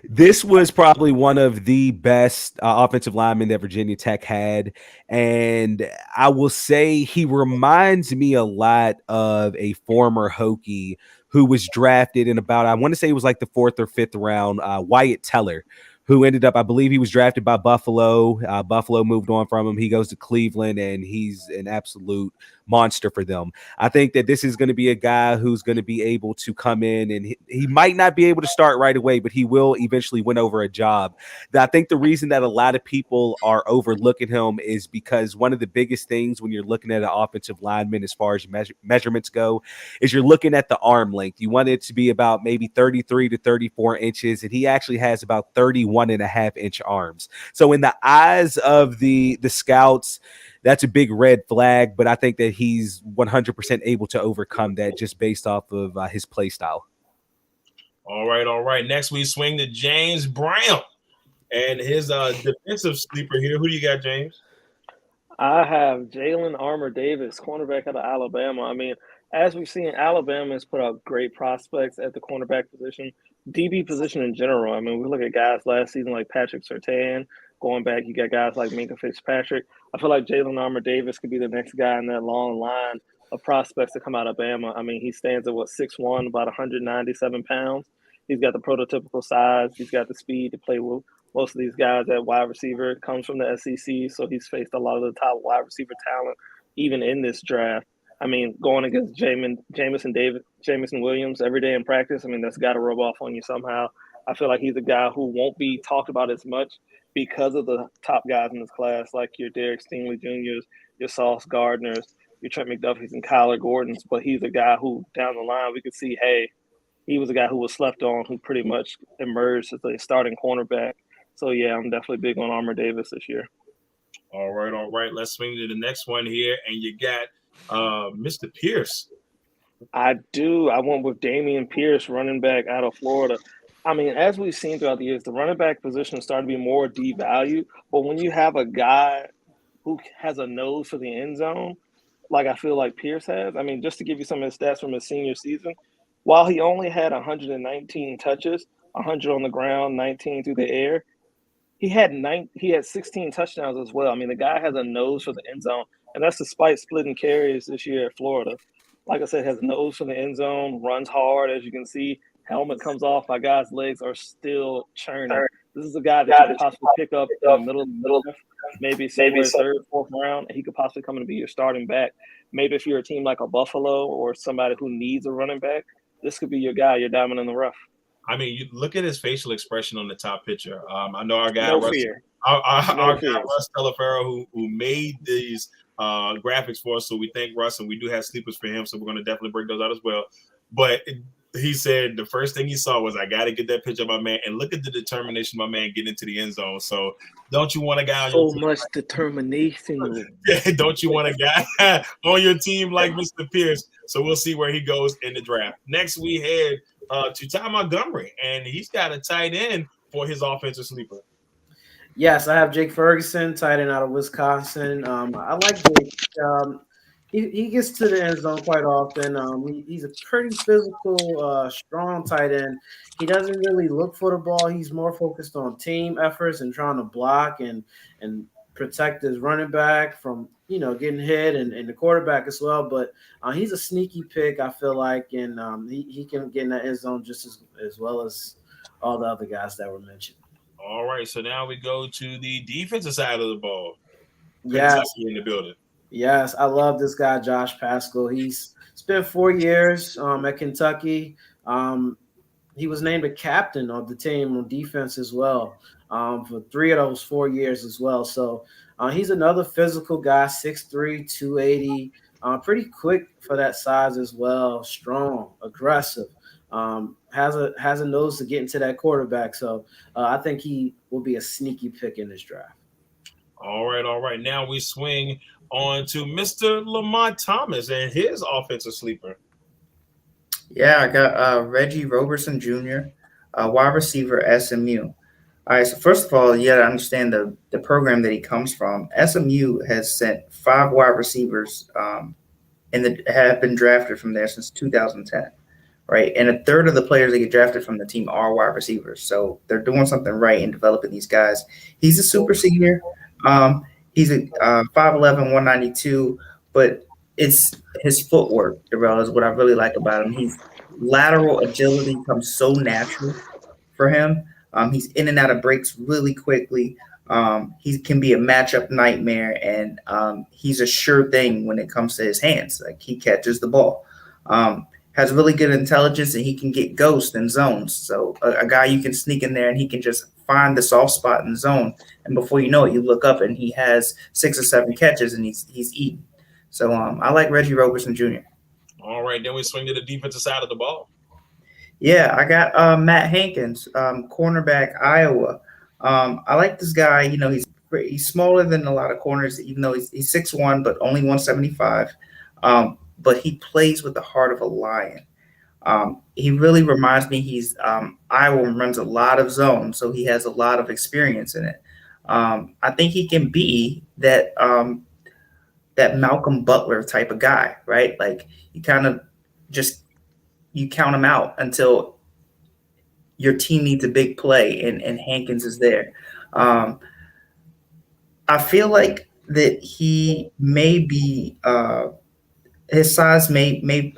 this was probably one of the best offensive linemen that Virginia Tech had. And I will say he reminds me a lot of a former Hokie who was drafted in about, I want to say it was like the 4th or 5th round, Wyatt Teller, who ended up, I believe he was drafted by Buffalo. Buffalo moved on from him. He goes to Cleveland, and he's an absolute monster for them. I think that this is going to be a guy who's going to be able to come in, and he might not be able to start right away, but he will eventually win over a job. I think the reason that a lot of people are overlooking him is because one of the biggest things when you're looking at an offensive lineman as far as measurements go is you're looking at the arm length. You want it to be about maybe 33 to 34 inches, and he actually has about 31.5-inch arms. So in the eyes of the scouts, that's a big red flag, but I think that he's 100% able to overcome that just based off of his play style. All right. Next, we swing to James Brown and his defensive sleeper here. Who do you got, James? I have Jalen Armour Davis, cornerback out of Alabama. I mean, as we've seen, Alabama has put out great prospects at the cornerback position, DB position in general. I mean, we look at guys last season like Patrick Surtain. Going back, you got guys like Minkah Fitzpatrick. I feel like Jalen Armour Davis could be the next guy in that long line of prospects to come out of Bama. I mean, he stands at 6'1", about 197 pounds. He's got the prototypical size. He's got the speed to play with most of these guys at wide receiver. Comes from the SEC, so he's faced a lot of the top wide receiver talent, even in this draft. I mean, going against Jamison Williams every day in practice, I mean, that's got to rub off on you somehow. I feel like he's a guy who won't be talked about as much because of the top guys in this class, like your Derek Stingley Jr.'s, your Sauce Gardner's, your Trent McDuffie's, and Kyler Gordon's. But he's a guy who, down the line, we could see, hey, he was a guy who was slept on, who pretty much emerged as a starting cornerback. So, yeah, I'm definitely big on Armour Davis this year. All right. Let's swing to the next one here. And you got Mr. Pierce. I do. I went with Dameon Pierce, running back out of Florida. I mean, as we've seen throughout the years, the running back position is starting to be more devalued. But when you have a guy who has a nose for the end zone, like I feel like Pierce has, I mean, just to give you some of his stats from his senior season, while he only had 119 touches, 100 on the ground, 19 through the air, he had 16 touchdowns as well. I mean, the guy has a nose for the end zone, and that's despite splitting carries this year at Florida. Like I said, has a nose for the end zone, runs hard, as you can see. Helmet comes off. My guy's legs are still churning. This is a guy that you could possibly pick up in the middle of maybe third, fourth round. He could possibly come in to be your starting back. Maybe if you're a team like a Buffalo or somebody who needs a running back, this could be your guy, your diamond in the rough. I mean, you look at his facial expression on the top picture. I know our guy, no Russ, fear. our guy Russ Telefero, who made these graphics for us. So we thank Russ, and we do have sleepers for him. So we're going to definitely break those out as well. But he said the first thing he saw was, I got to get that picture of my man. And look at the determination of my man getting into the end zone. So don't you want a guy on your team? So much determination. Don't you want a guy on your team like Mr. Pierce? So we'll see where he goes in the draft. Next, we head to Ty Montgomery, and he's got a tight end for his offensive sleeper. Yes, I have Jake Ferguson, tight end out of Wisconsin. I like Jake. He gets to the end zone quite often. He's a pretty physical, strong tight end. He doesn't really look for the ball. He's more focused on team efforts and trying to block and protect his running back from getting hit and the quarterback as well. But he's a sneaky pick, I feel like, and he can get in that end zone just as well as all the other guys that were mentioned. All right, so now we go to the defensive side of the ball. Yes, in the building. Yes, I love this guy, Josh Paschal. He's spent 4 years at Kentucky. He was named a captain of the team on defense as well for 3 of those 4 years as well. So he's another physical guy, 6'3", 280, pretty quick for that size as well, strong, aggressive. Has a nose to get into that quarterback. So I think he will be a sneaky pick in this draft. All right. Now we swing on to Mr. Lamont Thomas and his offensive sleeper. Yeah, I got Reggie Roberson Jr., wide receiver, SMU. All right, so first of all, you got to understand the program that he comes from. SMU has sent 5 wide receivers have been drafted from there since 2010, right? And a third of the players that get drafted from the team are wide receivers. So they're doing something right in developing these guys. He's a super senior. He's a 5'11", 192, but it's his footwork, Darrell, is what I really like about him. He's lateral agility comes so natural for him. He's in and out of breaks really quickly. He can be a matchup nightmare, and he's a sure thing when it comes to his hands. Like, he catches the ball. Has really good intelligence, and he can get ghost in zones. So a guy you can sneak in there, and he can just find the soft spot in the zone, and before you know it, you look up and he has 6 or 7 catches, and he's eating. So I like Reggie Roberson Jr. All right, then we swing to the defensive side of the ball. Yeah, I got Matt Hankins, cornerback, Iowa. I like this guy. He's smaller than a lot of corners, even though he's 6'1", but only 175. But he plays with the heart of a lion. He really reminds me, Iowa runs a lot of zones, so he has a lot of experience in it. I think he can be that Malcolm Butler type of guy, right? Like, you kind of you count him out until your team needs a big play, and Hankins is there. I feel like that he may be his size may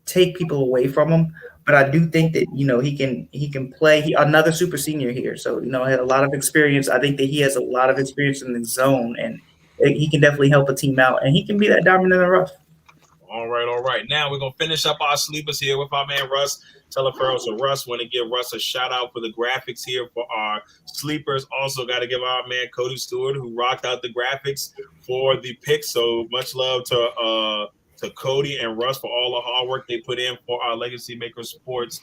take people away from him, but I do think that he can play. Another super senior here, so had a lot of experience. I think that he has a lot of experience in the zone, and he can definitely help a team out, and he can be that diamond in the rough. All right. Now we're gonna finish up our sleepers here with our man Russ Teleferro. So Russ, want to give Russ a shout out for the graphics here for our sleepers. Also got to give our man Cody Stewart, who rocked out the graphics for the picks. So much love to Cody and Russ for all the hard work they put in for our Legacy Maker Sports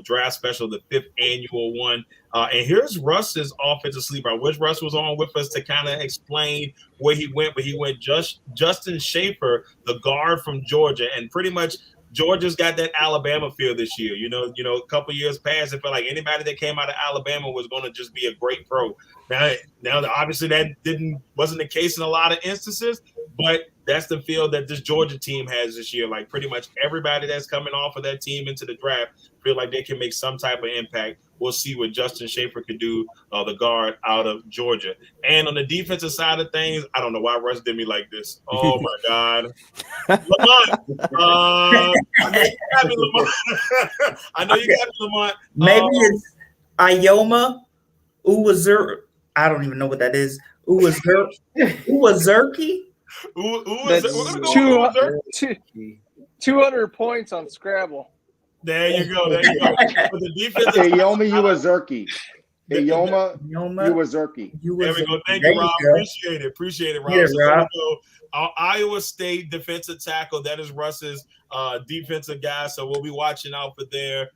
draft special, the 5th annual one. And here's Russ's offensive sleeper. I wish Russ was on with us to kind of explain where he went, but he went Justin Schaefer, the guard from Georgia, and pretty much Georgia's got that Alabama feel this year. A couple years past, it felt like anybody that came out of Alabama was going to just be a great pro. Now, obviously that wasn't the case in a lot of instances, but that's the feel that this Georgia team has this year. Like pretty much everybody that's coming off of that team into the draft feel like they can make some type of impact. We'll see what Justin Schaefer could do, the guard out of Georgia. And on the defensive side of things, I don't know why Russ did me like this. Oh my God, Lamont! I know you got me, Lamont. Maybe it's Ioma Uwazur. I don't even know what that is. Uwazurki. That's 200 points on Scrabble. There you go. For the defense, Ayoma Uwazurki. Ayoma Uwazurki. There we go. Thank you, Rob. Appreciate it, Rob. Yeah, Rob. Our Iowa State defensive tackle, that is Russ's defensive guy. So we'll be watching out for there.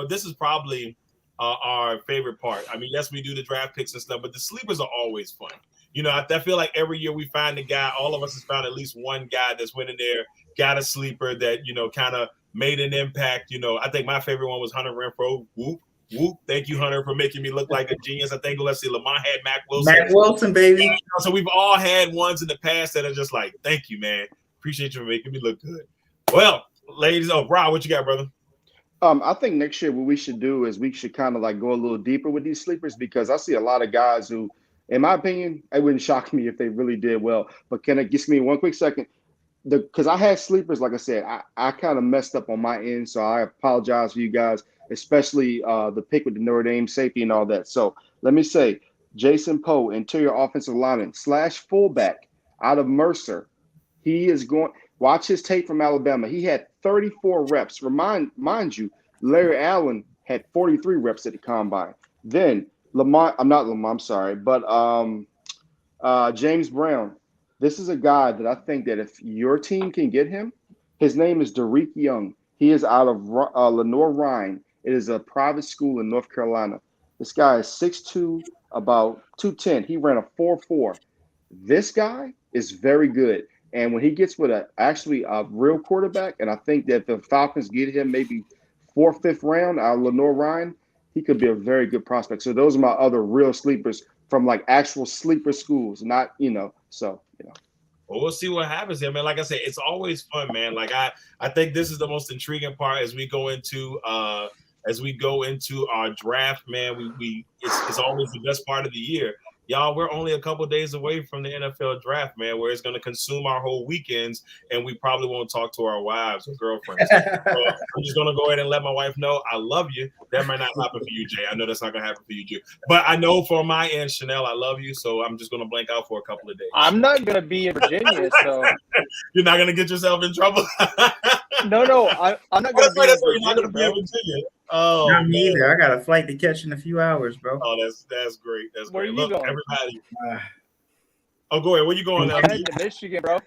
This is probably our favorite part. I mean, yes, we do the draft picks and stuff, but the sleepers are always fun. I feel like every year we find a guy. All of us has found at least one guy that's went in there, got a sleeper that kind of made an impact. I think my favorite one was Hunter Renfrow. Whoop whoop! Thank you, Hunter, for making me look like a genius. I think let's see, Lamont had Mac Wilson. Mac Wilson, baby. So we've all had ones in the past that are just like, thank you, man. Appreciate you for making me look good. Well, ladies, Rob, what you got, brother? I think next year what we should do is we should kind of like go a little deeper with these sleepers, because I see a lot of guys who, in my opinion, it wouldn't shock me if they really did well. But can it give me 1 quick second? Because I had sleepers, like I said, I kind of messed up on my end, so I apologize for you guys, especially the pick with the Notre Dame safety and all that. So let me say, Jason Poe, interior offensive lineman / fullback out of Mercer. He is going. Watch his tape from Alabama. He had 34 reps. Mind you, Larry Allen had 43 reps at the combine. Then James Brown. This is a guy that I think that if your team can get him, his name is Derek Young. He is out of Lenoir-Rhyne. It is a private school in North Carolina. This guy is 6'2", about 210. He ran a 4.4. This guy is very good. And when he gets with a real quarterback, and I think that the Falcons get him maybe 4th, 5th round out of Lenoir-Rhyne, he could be a very good prospect. So those are my other real sleepers from like actual sleeper schools, not. Well, we'll see what happens here, man. Like I said, it's always fun, man. Like I think this is the most intriguing part as we go into our draft, man. It's always the best part of the year. Y'all, we're only a couple of days away from the NFL draft, man, where it's going to consume our whole weekends, and we probably won't talk to our wives or girlfriends. So I'm just going to go ahead and let my wife know I love you. That might not happen for you, Jay. I know that's not going to happen for you, Jay. But I know for my end, Chanel, I love you, so I'm just going to blank out for a couple of days. I'm not going to be in Virginia, so. You're not going to get yourself in trouble? No, I'm not going to be in Virginia, You're not going to be in Virginia. Oh, not me either. I got a flight to catch in a few hours, bro. Oh, that's great. That's Where great. Are you going? Everybody. Go ahead. Where you going now? To Michigan, bro.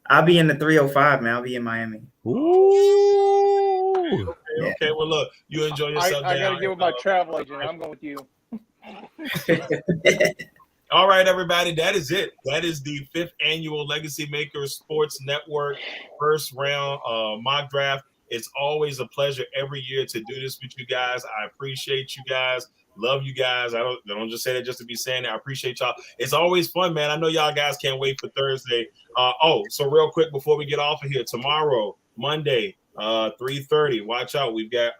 I'll be in the 305, man. I'll be in Miami. Ooh. Okay. Well, look, you enjoy yourself. I got to get with my travel agent. I'm going with you. All right, everybody. That is it. That is the 5th annual Legacy Makers Sports Network first round mock draft. It's always a pleasure every year to do this with you guys. I appreciate you guys. Love you guys. I don't just say that just to be saying it. I appreciate y'all. It's always fun, man. I know y'all guys can't wait for Thursday. So real quick before we get off of here, tomorrow, Monday, 3:30. Watch out. We've got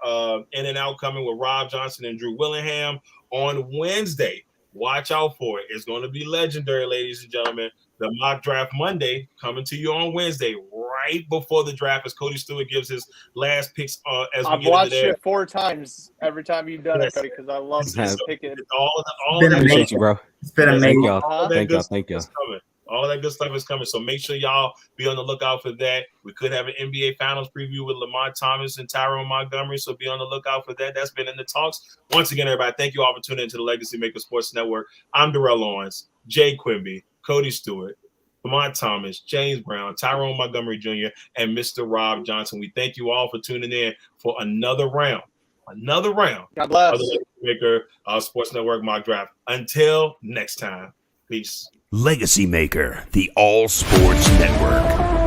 In and Out coming with Rob Johnson and Drew Willingham. On Wednesday, watch out for it. It's going to be legendary, ladies and gentlemen. the mock draft Monday coming to you on Wednesday, right before the draft, as Cody Stewart gives his last picks. As we I've get watched into it 4 times every time you've done Yes. it, because I love It's picking. all been that Appreciate amazing. you, bro. It's been Yes, amazing. Thank y'all. all that Thank good y'all. stuff Thank y'all. is coming. All that good stuff is coming. So make sure y'all be on the lookout for that. We could have an NBA Finals preview with Lamonte Thomas and Tyrone Montgomery. So be on the lookout for that. That's been in the talks. Once again, everybody, thank you all for tuning into the Legacy Maker Sports Network. I'm Darrell Owens, Jay Quimby, Cody Stewart, Lamonte Thomas, James Brown, Tyrone Montgomery Jr., and Mr. Robb Johnson. We thank you all for tuning in for another round. Another round God of bless. the Legacy Maker Sports Network mock draft. Until next time, peace. Legacy Maker, the All Sports Network.